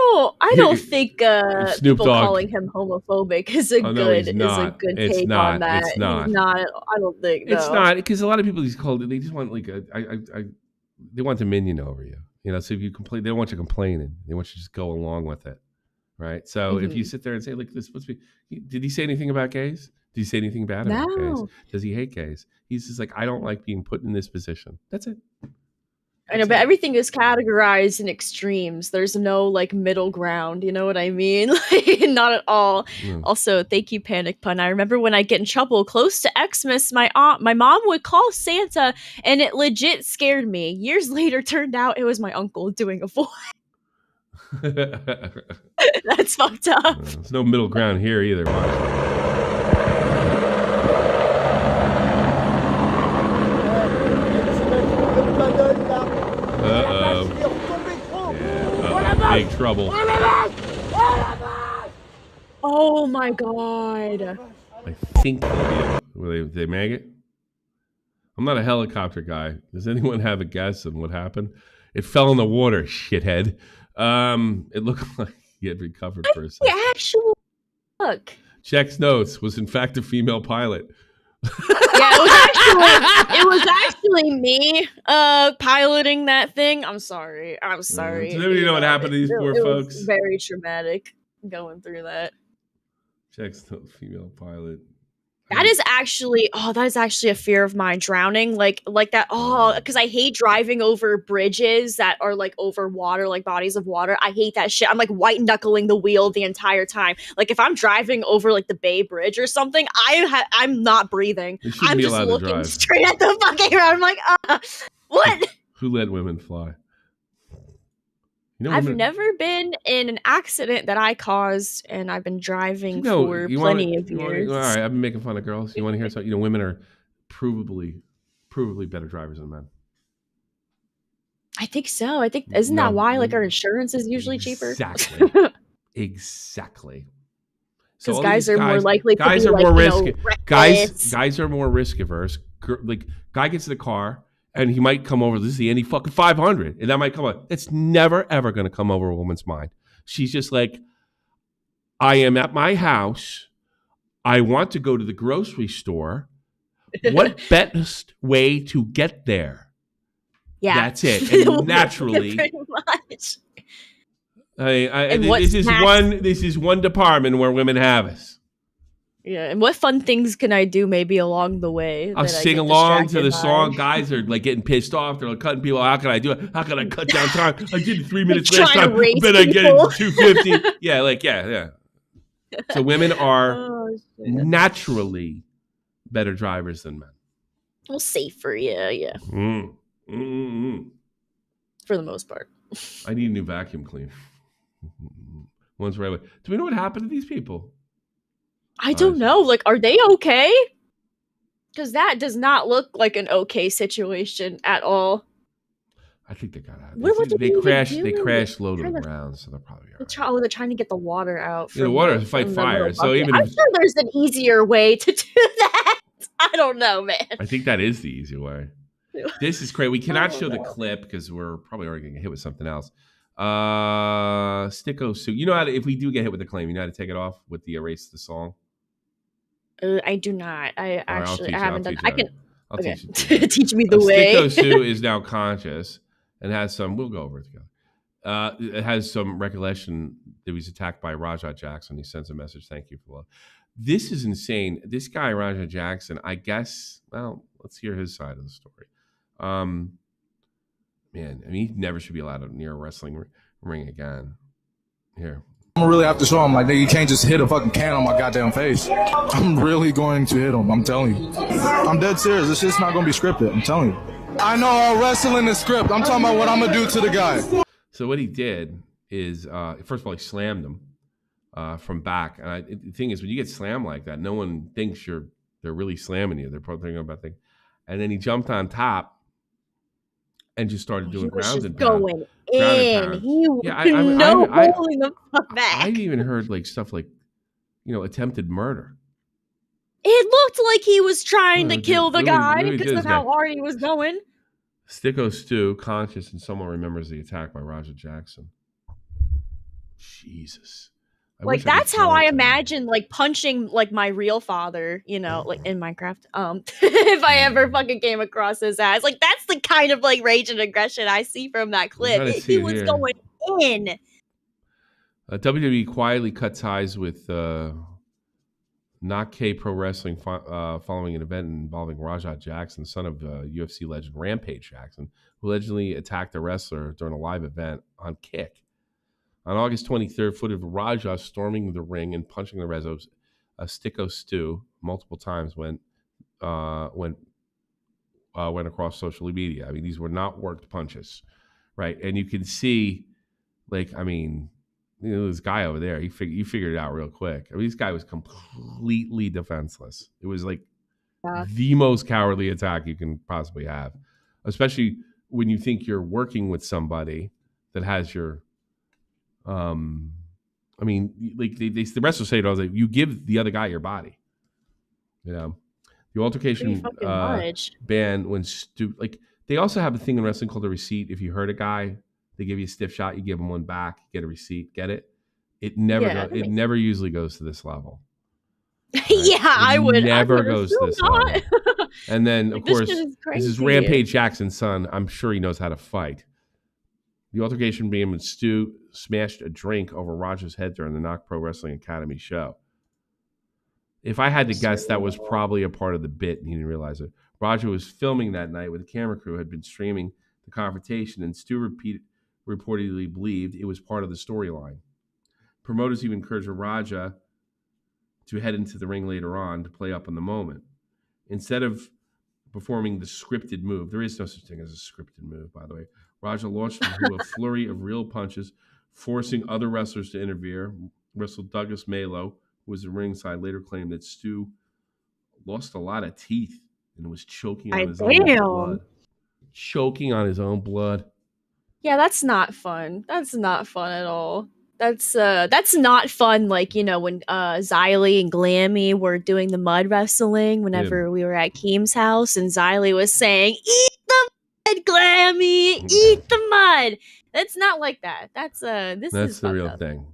don't think Snoop people Dogg. calling him homophobic is a Oh, no, good he's not. It's take not. on that. It's not. He's not. I don't think. It's no. not, because a lot of people he's called. They just want like they want dominion over you. You know, so if you complain, they don't want you complaining. They want you to just go along with it, right? So if you sit there and say like, "This supposed to be," did he say anything about gays? Did he say anything bad about gays? No. Does he hate gays? He's just like, I don't like being put in this position. That's it. I know, but everything is categorized in extremes. There's no like middle ground. You know what I mean? Like, not at all. Also, thank you, Panic Pun. I remember when I get in trouble close to Xmas, my mom would call Santa, and it legit scared me. Years later, turned out it was my uncle doing a voice. That's fucked up. There's no middle ground here either. Watch. Big trouble. Oh my god. I think they make it. I'm not a helicopter guy. Does anyone have a guess on what happened? It fell in the water, shithead. It looked like he had recovered for a second. The actual look. Check's notes was in fact a female pilot. Yeah, it was actually me piloting that thing. I'm sorry. Does anybody know what happened to these poor folks? Was very traumatic going through that. Check's notes, female pilot. That is actually a fear of mine, drowning. Like that. Oh, because I hate driving over bridges that are like over water, like bodies of water. I hate that shit. I'm like white knuckling the wheel the entire time. Like if I'm driving over like the Bay Bridge or something, I'm not breathing. I'm just looking straight at the fucking ground. I'm like, what? Who let women fly? You know, I've never been in an accident that I caused, and I've been driving for plenty of years. All right, I've been making fun of girls. You want to hear something? You know, women are provably better drivers than men. I think so. Isn't that why like our insurance is usually cheaper? Exactly. Exactly. Because guys are more likely guys to be are more reckless. Guys are more risk averse. Like guy gets in the car. And he might come over, this is the Andy fucking 500. And that might come up. It's never, ever going to come over a woman's mind. She's just like, I am at my house. I want to go to the grocery store. What best way to get there? Yeah. That's it. And naturally. Pretty much. This is one department where women have us. Yeah, and what fun things can I do maybe along the way? I'll sing along to the song. Guys are like getting pissed off. They're like cutting people. How can I do it? How can I cut down time? I did it 3 minutes last time. But I get it to 250. Yeah. So women are naturally better drivers than men. Well, safer, yeah. For the most part. I need a new vacuum cleaner. One's right away. Do we know what happened to these people? I don't know. Like, are they okay? Because that does not look like an okay situation at all. I think they got out. They crashed low to the ground, so they're probably all right. They're trying to get the water out. The water to fight fire. So I'm sure there's an easier way to do that. I don't know, man. I think that is the easy way. This is great. We cannot show the clip because we're probably already going to get hit with something else. Sticko suit. You know how to, if we do get hit with a claim, you know how to take it off with the erase the song? I do not. I haven't done. I'll teach you. Teach me the way. Sticko Sue is now conscious and has some. We'll go over it together. It has some recollection that he was attacked by Raja Jackson. He sends a message. Thank you for love. This is insane. This guy Raja Jackson. I guess. Well, let's hear his side of the story. Man, I mean, he never should be allowed near a wrestling ring again. Here. I'm gonna really have to show him, like, you can't just hit a fucking can on my goddamn face. I'm really going to hit him, I'm telling you. I'm dead serious, this shit's not gonna be scripted, I'm telling you. I know all wrestling is script, I'm talking about what I'm gonna do to the guy. So what he did is, first of all, he slammed him from back. And the thing is, when you get slammed like that, no one thinks they're really slamming you. They're probably thinking about things. And then he jumped on top and just started doing ground and pound. Going in. He was holding the fuck back. I even heard like stuff like, attempted murder. It looked like he was trying to kill the guy because of how hard he was going. Sticko Stu, conscious, and someone remembers the attack by Raja Jackson. Jesus. Like that's how I imagine like punching like my real father, you know, like in Minecraft. If I ever fucking came across his ass, like that's the kind of like rage and aggression I see from that clip. He was going in. WWE quietly cut ties with Not K Pro Wrestling following an event involving Rajat Jackson, son of UFC legend Rampage Jackson, who allegedly attacked a wrestler during a live event on Kick. On August 23rd, footage of Raja storming the ring and punching the Rezos, Sticko Stu, multiple times went across social media. I mean, these were not worked punches, right? And you can see, like, I mean, you know, this guy over there, you figured it out real quick. I mean, this guy was completely defenseless. It was like the most cowardly attack you can possibly have, especially when you think you're working with somebody that has your I mean, like the wrestlers say it all, like, you give the other guy your body. You know, the altercation ban when like they also have a thing in wrestling called a receipt. If you hurt a guy, they give you a stiff shot, you give them one back, get a receipt, get it. It never usually goes to this level. Right? Yeah, I would never goes to this level. And then of like, course this is Rampage Jackson's son. I'm sure he knows how to fight. The altercation began when Stu smashed a drink over Raja's head during the Knock Pro Wrestling Academy show. If I had to guess, that was probably a part of the bit and he didn't realize it. Raja was filming that night with the camera crew, had been streaming the confrontation, and Stu reportedly believed it was part of the storyline. Promoters even encouraged Raja to head into the ring later on to play up on the moment. Instead of performing the scripted move, there is no such thing as a scripted move, by the way, Raja launched into a flurry of real punches, forcing other wrestlers to interfere. Wrestler Douglas Malo, who was at ringside, later claimed that Stu lost a lot of teeth and was choking on his own blood. Choking on his own blood. Yeah, that's not fun. That's not fun at all. That's not fun. Like, you know, when Xylee and Glammy were doing the mud wrestling whenever we were at Keem's house, and Xylee was saying, "Eat the mud, Glammy, eat the mud." That's not like that. That's the real thing.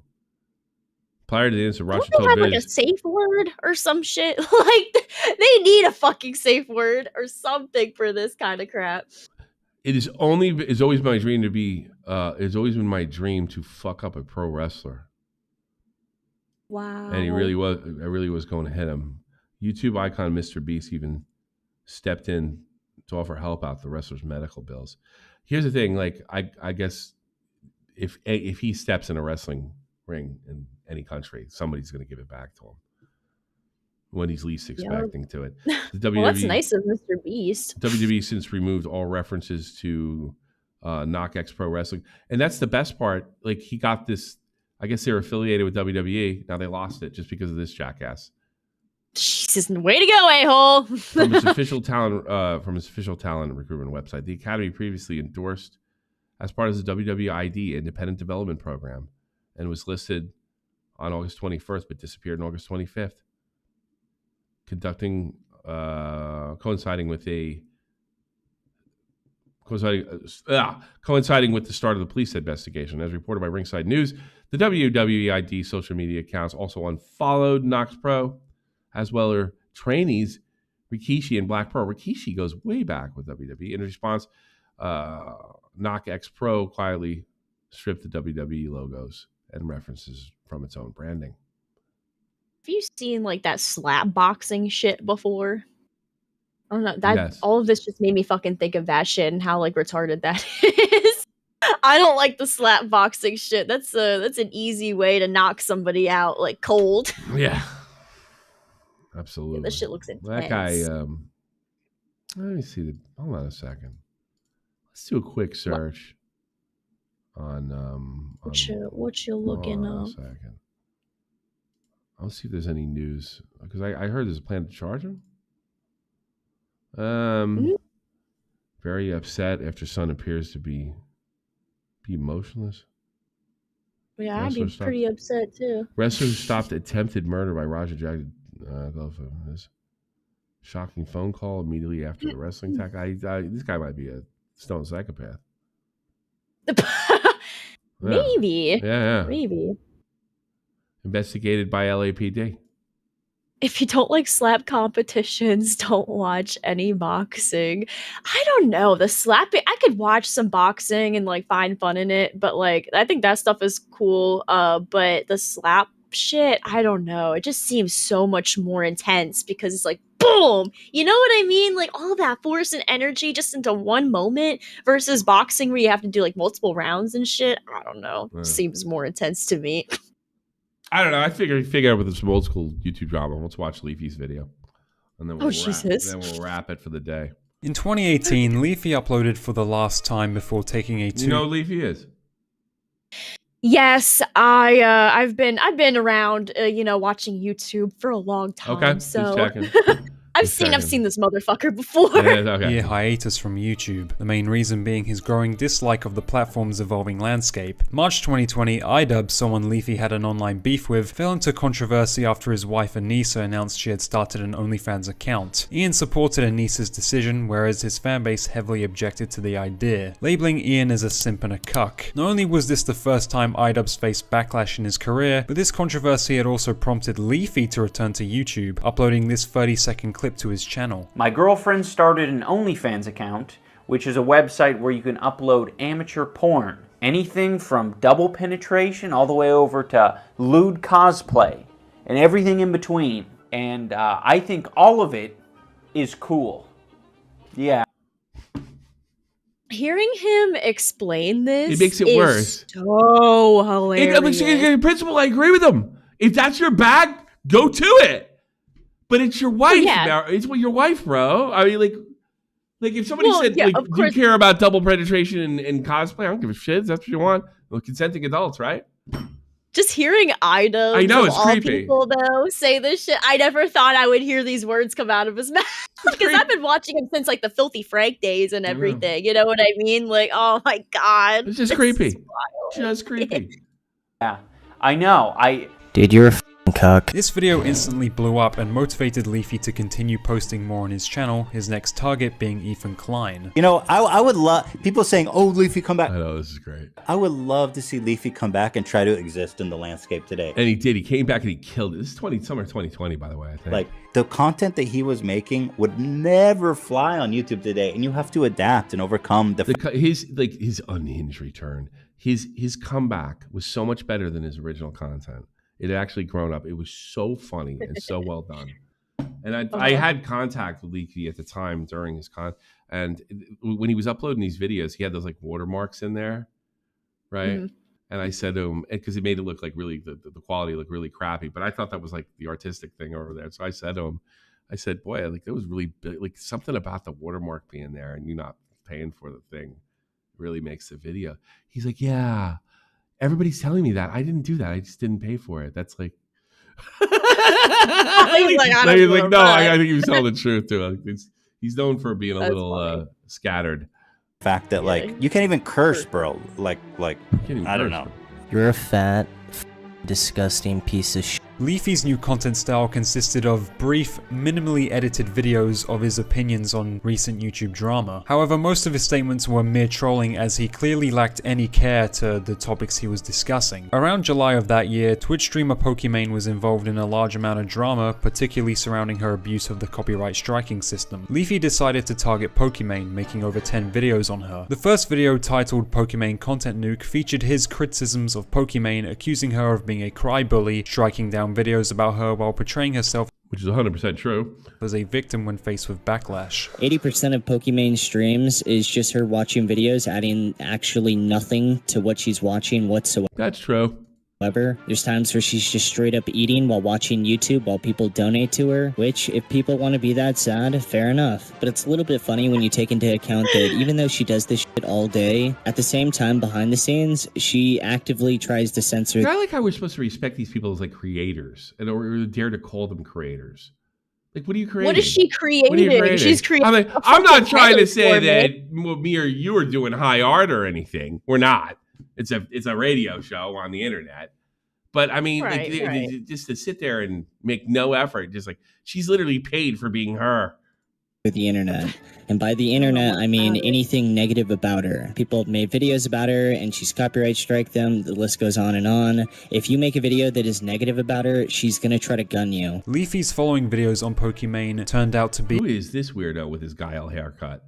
Prior to the incident, Raja told Biz, like a safe word or some shit. Like they need a fucking safe word or something for this kind of crap. It's always my dream to be. It's always been my dream to fuck up a pro wrestler. Wow. And I really was going to hit him. YouTube icon Mr. Beast even stepped in to offer help out the wrestler's medical bills. Here's the thing, like I guess if he steps in a wrestling ring in any country, somebody's going to give it back to him when he's least expecting to it. The Well, that's nice of Mr. Beast. WWE since removed all references to Knock X Pro Wrestling, and that's the best part. Like he got this. I guess they were affiliated with WWE. Now they lost it just because of this jackass. Jesus, way to go, a-hole. From his official talent recruitment website, the Academy previously endorsed as part of the WWID Independent Development Program and was listed on August 21st, but disappeared on August 25th. Coinciding with the start of the police investigation. As reported by Ringside News, the WWEID social media accounts also unfollowed Knox Pro, as well as trainees Rikishi and Black Pearl. Rikishi goes way back with WWE. In response, Knock X Pro quietly stripped the WWE logos and references from its own branding. Have you seen like that slap boxing shit before? I don't know. That all of this just made me fucking think of that shit and how like retarded that is. I don't like the slap boxing shit. That's an easy way to knock somebody out like cold. Yeah. Absolutely. Yeah, this shit looks intense. That guy, let me see hold on a second. Let's do a quick search on what you looking up? A second. I'll see if there's any news because I heard there's a plan to charge him. Very upset after son appears to be motionless. Yeah, I'd be pretty upset too. Wrestler who stopped attempted murder by Raja Jackson. His shocking phone call immediately after the wrestling attack. This guy might be a stone psychopath. Maybe. Yeah. Maybe. Investigated by LAPD. If you don't like slap competitions, don't watch any boxing. I don't know. The slapping, I could watch some boxing and like find fun in it, but like I think that stuff is cool. But the slap shit, I don't know. It just seems so much more intense because it's like boom. You know what I mean? Like all that force and energy just into one moment versus boxing where you have to do like multiple rounds and shit. I don't know. Yeah. Seems more intense to me. I don't know. I figure out with some old school YouTube drama. Let's watch Leafy's video, and then we'll wrap it for the day. In 2018, Leafy uploaded for the last time before taking a You know who Leafy is? Yes, I've been around, watching YouTube for a long time. Okay, so just checking. I've seen this motherfucker before. Year hiatus from YouTube, the main reason being his growing dislike of the platform's evolving landscape. March 2020, iDub, someone Leafy had an online beef with, fell into controversy after his wife Anissa announced she had started an OnlyFans account. Ian supported Anissa's decision, whereas his fanbase heavily objected to the idea, labeling Ian as a simp and a cuck. Not only was this the first time iDub's faced backlash in his career, but this controversy had also prompted Leafy to return to YouTube, uploading this 30-second clip to his channel. My girlfriend started an OnlyFans account, which is a website where you can upload amateur porn. Anything from double penetration all the way over to lewd cosplay and everything in between. And I think all of it is cool. Yeah. Hearing him explain this, It makes it worse. So hilarious. In principle, I agree with him. If that's your bag, go to it. But it's your wife, it's your wife, bro. I mean, like if somebody said, do you care about double penetration and cosplay? I don't give a shit. That's what you want. Well, consenting adults, right? Just hearing idols, I know, it's all creepy. people though say this shit. I never thought I would hear these words come out of his mouth because I've been watching him since like the Filthy Frank days and everything. You know what I mean? Like, oh my god, it's just creepy. Just creepy. Yeah, I know. Dude, you're a cuck. This video instantly blew up and motivated Leafy to continue posting more on his channel, his next target being Ethan Klein. You know, I would love people saying, oh, Leafy, come back. I know, this is great. I would love to see Leafy come back and try to exist in the landscape today. And he did. He came back and he killed it. This is summer 2020, by the way, I think. Like, the content that he was making would never fly on YouTube today, and you have to adapt and overcome his unhinged return. His comeback was so much better than his original content. It had actually grown up. It was so funny and so well done. And I had contact with Leafy at the time during his and when he was uploading these videos, he had those like watermarks in there, right? Mm-hmm. And I said to him, because it made it look like really the quality looked really crappy, but I thought that was like the artistic thing over there. So I said to him, boy, like that was really like something about the watermark being there and you not paying for the thing really makes the video. He's like, yeah. Everybody's telling me that. I didn't do that. I just didn't pay for it. That's like... I think he was telling the truth, too. He's known for being a little scattered. Fact that, like, you can't even curse, bro. Like I don't know. You're a fat, disgusting piece of shit. Leafy's new content style consisted of brief, minimally edited videos of his opinions on recent YouTube drama. However, most of his statements were mere trolling as he clearly lacked any care to the topics he was discussing. Around July of that year, Twitch streamer Pokimane was involved in a large amount of drama, particularly surrounding her abuse of the copyright striking system. Leafy decided to target Pokimane, making over 10 videos on her. The first video, titled Pokimane Content Nuke, featured his criticisms of Pokimane, accusing her of being a cry bully, striking down videos about her while portraying herself, which is 100% true, as a victim when faced with backlash. 80% of Pokimane's streams is just her watching videos, adding actually nothing to what she's watching whatsoever. That's true. There's times where she's just straight up eating while watching YouTube while people donate to her, which if people want to be that sad, fair enough. But it's a little bit funny when you take into account that even though she does this shit all day, at the same time behind the scenes, she actively tries to censor. I like how we're supposed to respect these people as like creators and or dare to call them creators. Like, what are you creating? What is she creating? She's creating. I mean, I'm not trying to say that me or you are doing high art or anything. We're not. It's a radio show on the internet. But I mean, just to sit there and make no effort, just like she's literally paid for being her. with the internet. And by the internet, I mean anything negative about her. People have made videos about her and she's copyright strike them. The list goes on and on. If you make a video that is negative about her, she's gonna try to gun you. Leafy's following videos on Pokimane turned out to be— Who is this weirdo with his Guile haircut?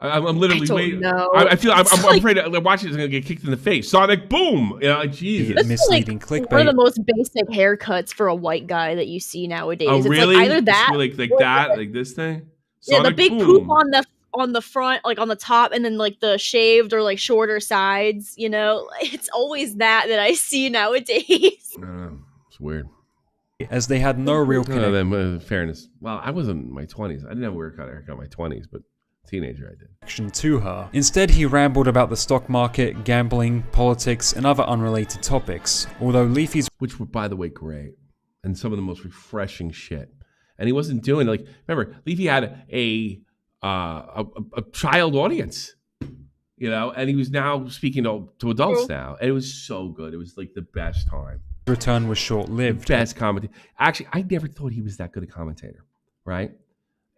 I'm literally waiting. know. I feel I'm It's like- afraid that watching is going to get kicked in the face. Sonic boom! You know, Jesus. This is misleading like clickbait. one of the most basic haircuts for a white guy that you see nowadays. Oh, It's really? like either that, Like or that, like this thing. yeah, the Sonic big boom. poop on the front, like on the top, and then like the shaved or like shorter sides. You know, it's always that I see nowadays. It's weird. as they had no real connection. Then, fairness. Well, I wasn't in my 20s. I didn't have a haircut in my 20s, but teenager I did. To her. Instead, he rambled about the stock market, gambling, politics, and other unrelated topics. Although Leafy's— which were, by the way, great, and some of the most refreshing shit. And he wasn't doing like, remember, Leafy had a child audience, you know, and he was now speaking to adults now, and it was so good. It was like the best time. return was short-lived. Best commentator. Actually, I never thought he was that good a commentator, right?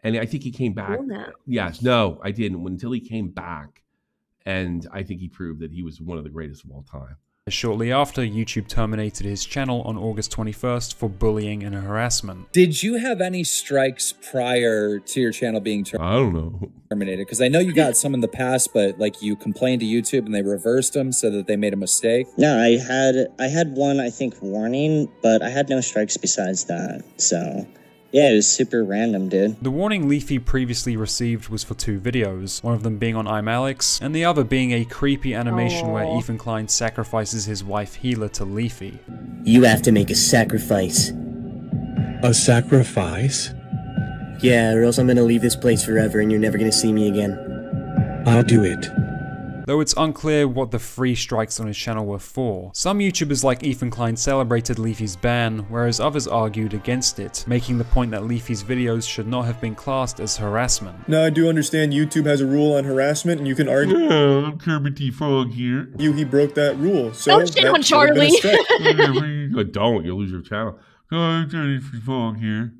And I think he came back. Yes, no, I didn't until he came back, and I think he proved that he was one of the greatest of all time. Shortly after, YouTube terminated his channel on August 21st for bullying and harassment. Did you have any strikes prior to your channel being I don't know. terminated? Because I know you got some in the past, but like you complained to YouTube and they reversed them so that they made a mistake. No, I had one, I think, warning, but I had no strikes besides that. So, yeah, it was super random, dude. The warning Leafy previously received was for 2 videos, one of them being on I'm Alex, and the other being a creepy animation where Ethan Klein sacrifices his wife Healer to Leafy. You have to make a sacrifice. A sacrifice? Yeah, or else I'm gonna leave this place forever and you're never gonna see me again. I'll do it. Though it's unclear what the 3 strikes on his channel were for. Some YouTubers like Ethan Klein celebrated Leafy's ban, whereas others argued against it, making the point that Leafy's videos should not have been classed as harassment. Now, I do understand YouTube has a rule on harassment, and you can argue. Yeah, I'm Kermit the Frog here. He broke that rule. So Don't shit on Charlie. Don't, you'll lose your channel. I'm Kermit the Frog here.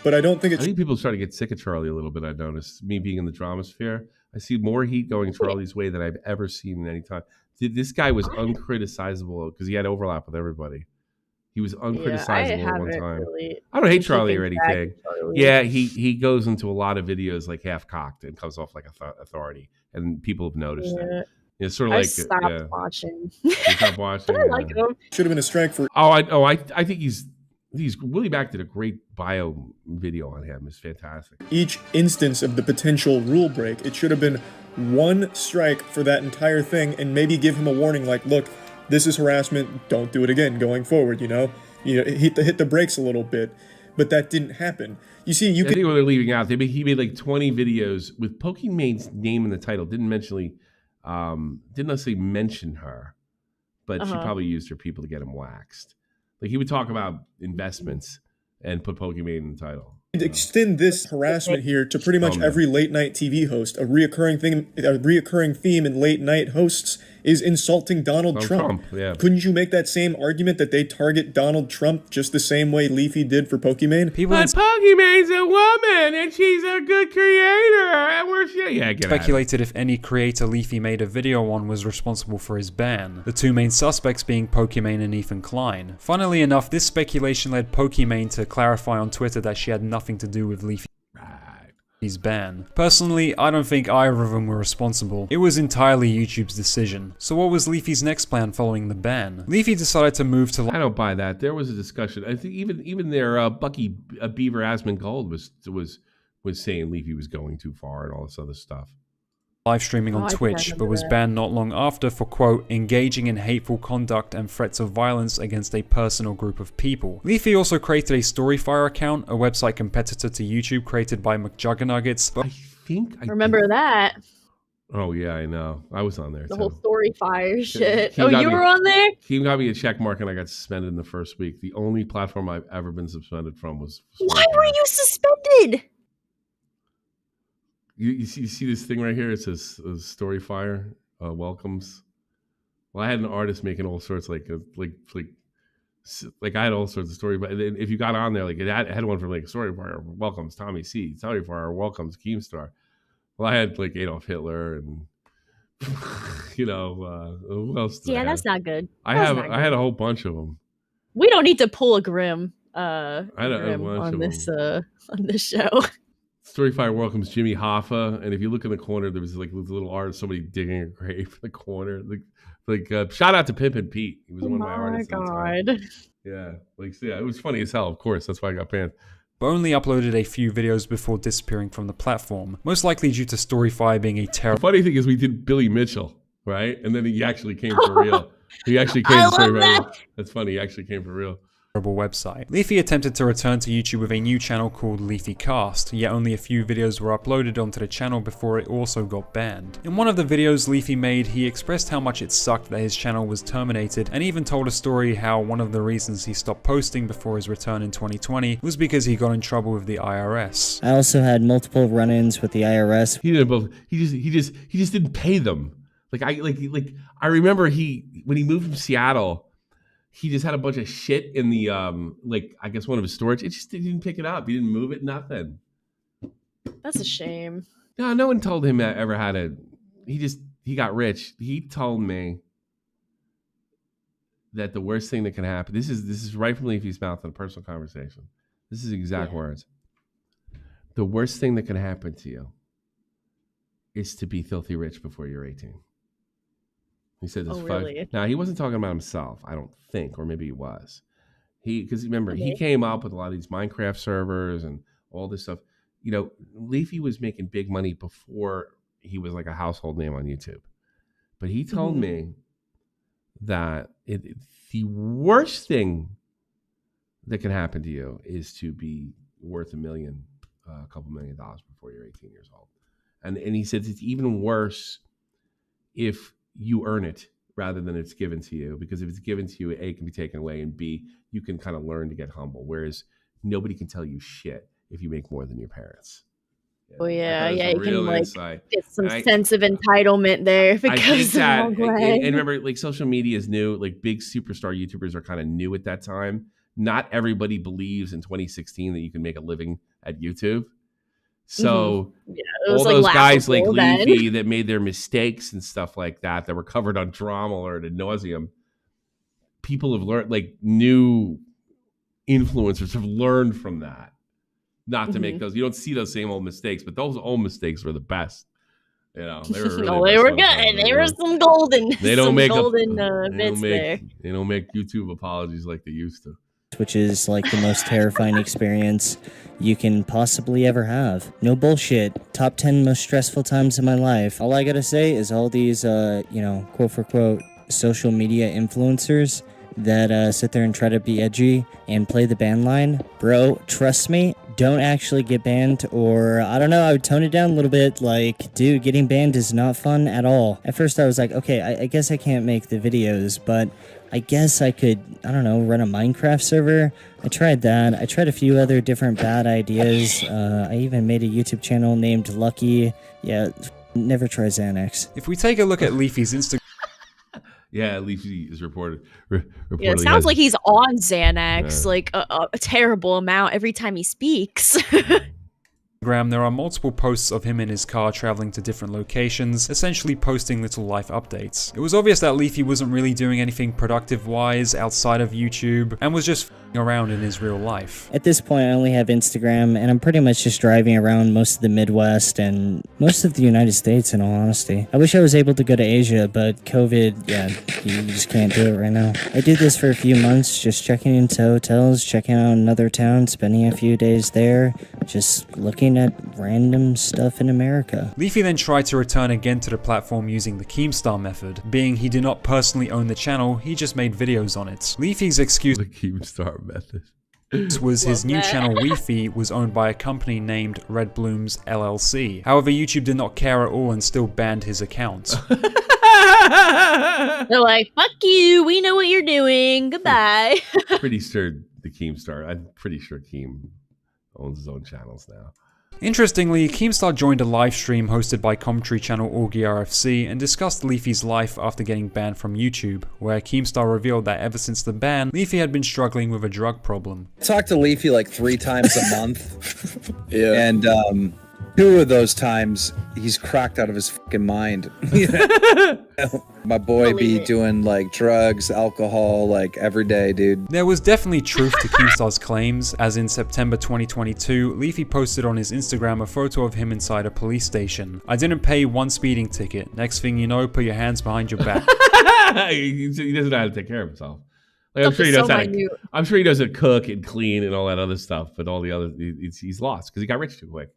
But I don't think it's. I think people are starting to get sick of Charlie a little bit. I've noticed, me being in the drama sphere, I see more heat going Charlie's way than I've ever seen in any time. This guy was uncriticizable because he had overlap with everybody. He was uncriticizable at one time. I don't hate Charlie or anything. Yeah, he goes into a lot of videos like half cocked and comes off like authority, and people have noticed it. It's sort of like stopped watching. You stopped watching. I like him. Should have been a strike for. I think he's Willie Mack did a great bio video on him. It's fantastic. Each instance of the potential rule break, it should have been 1 strike for that entire thing, and maybe give him a warning like, look, this is harassment, don't do it again going forward, you know hit the brakes a little bit. But that didn't happen. You see, I think what they're leaving out, he made like 20 videos with Pokemon's name in the title. Didn't necessarily mention her, but she probably used her people to get him waxed. Like he would talk about investments and put Pokemon in the title. Extend this harassment here to pretty much every late night TV host. A reoccurring theme in late night hosts is insulting Donald Trump. Yeah. Couldn't you make that same argument that they target Donald Trump just the same way Leafy did for Pokimane? But Pokemon's a woman and she's a good creator. And we're speculated if any creator Leafy made a video on was responsible for his ban, the 2 main suspects being Pokimane and Ethan Klein. Funnily enough, this speculation led Pokimane to clarify on Twitter that she had nothing to do with Leafy's ban. Personally, I don't think either of them were responsible. It was entirely YouTube's decision. So what was Leafy's next plan following the ban? Leafy decided to move to— I don't buy that. There was a discussion. I think even their Bucky Beaver Asmund Gold was saying Leafy was going too far and all this other stuff. Live streaming on Twitch, but was banned not long after for, quote, engaging in hateful conduct and threats of violence against a person or group of people. Leafy also created a Storyfire account, a website competitor to YouTube created by McJuggernuggets. I remember that. Oh yeah, I know. I was on there The too. whole Storyfire shit. Keem got You me- were on there? Keem got me a check mark and I got suspended in the first week. The only platform I've ever been suspended from was Why were you suspended? You see this thing right here? It says Storyfire welcomes. Well, I had an artist making all sorts like Like I had all sorts of stories, but if you got on there, like it had one from like story for our welcomes Tommy C, story for our welcomes Keemstar. Well, I had like Adolf Hitler and who else? Yeah, that's not good. I had a whole bunch of them. We don't need to pull a Grim, I had a bunch on of this them. on this show. Storyfire welcomes Jimmy Hoffa, and if you look in the corner, there was like this little art of somebody digging a grave in the corner. Like shout out to Pimpin' Pete. He was one of my artists. Oh my god! Yeah, it was funny as hell. Of course, that's why I got banned. But only uploaded a few videos before disappearing from the platform, most likely due to Storyfire being a terrible. The funny thing is, we did Billy Mitchell, right, and then he actually came for real. He actually came for real. That's funny. He actually came for real. Website. Leafy attempted to return to YouTube with a new channel called LeafyCast, yet only a few videos were uploaded onto the channel before it also got banned. In one of the videos Leafy made, he expressed how much it sucked that his channel was terminated, and even told a story how one of the reasons he stopped posting before his return in 2020 was because he got in trouble with the IRS. I also had multiple run-ins with the IRS. He did both. He just didn't pay them. I remember when he moved from Seattle. He just had a bunch of shit in the I guess one of his storage. It just didn't pick it up. He didn't move it. Nothing. That's a shame. No one told him that ever had it. He got rich. He told me that the worst thing that can happen. This is right from Leafy's mouth in a personal conversation. This is exact words. The worst thing that can happen to you is to be filthy rich before you're 18. He said this. Really? Now, he wasn't talking about himself, I don't think, or maybe he was. Because remember, he came up with a lot of these Minecraft servers and all this stuff. Leafy was making big money before he was like a household name on YouTube. But he told me that the worst thing that can happen to you is to be worth a couple $1 million before you're 18 years old. And he said it's even worse if you earn it rather than it's given to you, because if it's given to you, A, it can be taken away, and B, you can kind of learn to get humble, whereas nobody can tell you shit if you make more than your parents. Oh yeah, you can insight. Get some sense of entitlement there because and remember, like social media is new, like big superstar YouTubers are kind of new at that time. Not everybody believes in 2016 that you can make a living at YouTube. So all those guys like Leafy that made their mistakes and stuff like that were covered on drama alert ad nauseum, people have learned, like new influencers have learned from that not to make those. You don't see those same old mistakes, but those old mistakes were the best. They were really they were good. They were some golden. They don't make golden bits there. They don't make YouTube apologies like they used to. Which is like the most terrifying experience you can possibly ever have. No bullshit. Top 10 most stressful times of my life. All I gotta say is all these, quote for quote, social media influencers that sit there and try to be edgy and play the ban line. Bro, trust me, don't actually get banned, or I don't know, I would tone it down a little bit. Like, dude, getting banned is not fun at all. At first I was like, okay, I guess I can't make the videos, but I guess I could, I don't know, run a Minecraft server. I tried that. I tried a few other different bad ideas. I even made a YouTube channel named Lucky. Yeah, never try Xanax. If we take a look at Leafy's Instagram. Yeah, Leafy is reported. Yeah, it sounds like he's on Xanax, like a terrible amount every time he speaks. There are multiple posts of him in his car traveling to different locations, essentially posting little life updates. It was obvious that Leafy wasn't really doing anything productive-wise outside of YouTube, and was just f***ing around in his real life. At this point, I only have Instagram, and I'm pretty much just driving around most of the Midwest and most of the United States, in all honesty. I wish I was able to go to Asia, but COVID, yeah, you just can't do it right now. I did this for a few months, just checking into hotels, checking out another town, spending a few days there, just looking at random stuff in America. Leafy then tried to return again to the platform using the KEEMSTAR method. Being he did not personally own the channel, he just made videos on it. Leafy's excuse the KEEMSTAR method was his new channel Leafy was owned by a company named Red Blooms LLC. However, YouTube did not care at all and still banned his account. They're like, fuck you, we know what you're doing, goodbye. Pretty sure the KEEMSTAR, I'm pretty sure Keem owns his own channels now. Interestingly, Keemstar joined a live stream hosted by commentary channel AugieRFC and discussed Leafy's life after getting banned from YouTube, where Keemstar revealed that ever since the ban, Leafy had been struggling with a drug problem. I talk to Leafy like 3 times a month. Yeah. And 2 of those times, he's cracked out of his fucking mind. My boy be doing like drugs, alcohol, like every day, dude. There was definitely truth to Keemstar's claims, as in September 2022, Leafy posted on his Instagram a photo of him inside a police station. I didn't pay 1 speeding ticket. Next thing you know, put your hands behind your back. He doesn't know how to take care of himself. Like, I'm sure he knows how to. I'm sure he knows how to cook and clean and all that other stuff, but all the other, he's lost because he got rich too quick.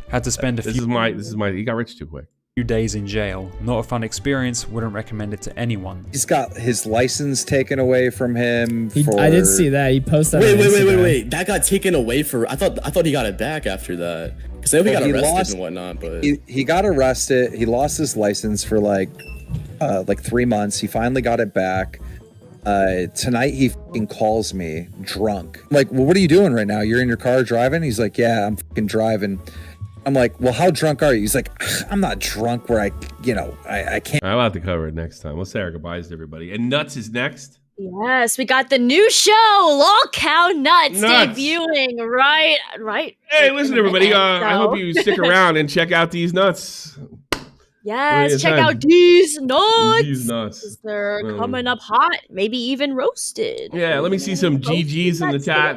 Had to spend a few. He got rich too quick. Days in jail. Not a fun experience. Wouldn't recommend it to anyone. He's got his license taken away from him. I did see that. He posted. Wait. That got taken away for. I thought he got it back after that. Because I know he got arrested and whatnot. But he got arrested. He lost his license for like 3 months. He finally got it back. Tonight he fucking calls me drunk. I'm like, well, what are you doing right now? You're in your car driving? He's like, yeah, I'm fucking driving. I'm like, well, how drunk are you? He's like, I'm not drunk where I can't. I'll have to cover it next time. We'll say our goodbyes to everybody. And Nuts is next. Yes, we got the new show, Lol Cow Nuts, debuting right. Hey, listen, everybody. I hope you stick around and check out these nuts. Yes, check out these nuts. These nuts. They're coming up hot, maybe even roasted. Yeah, let me see some GGs in the chat.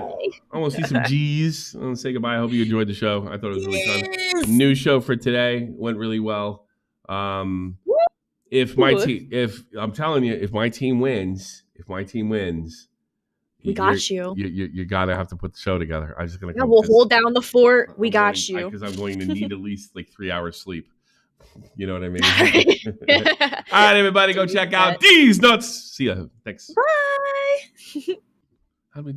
I want to see some G's. I want to say goodbye. I hope you enjoyed the show. I thought it was really fun. New show for today went really well. If my team, I'm telling you, if my team wins, we got you. You gotta have to put the show together. I'm just gonna. Yeah, we'll hold down the fort. We got you. Because I'm going to need at least like 3 hours sleep. You know what I mean? All right, everybody, go check out these nuts. See ya. Thanks. Bye. How do we do?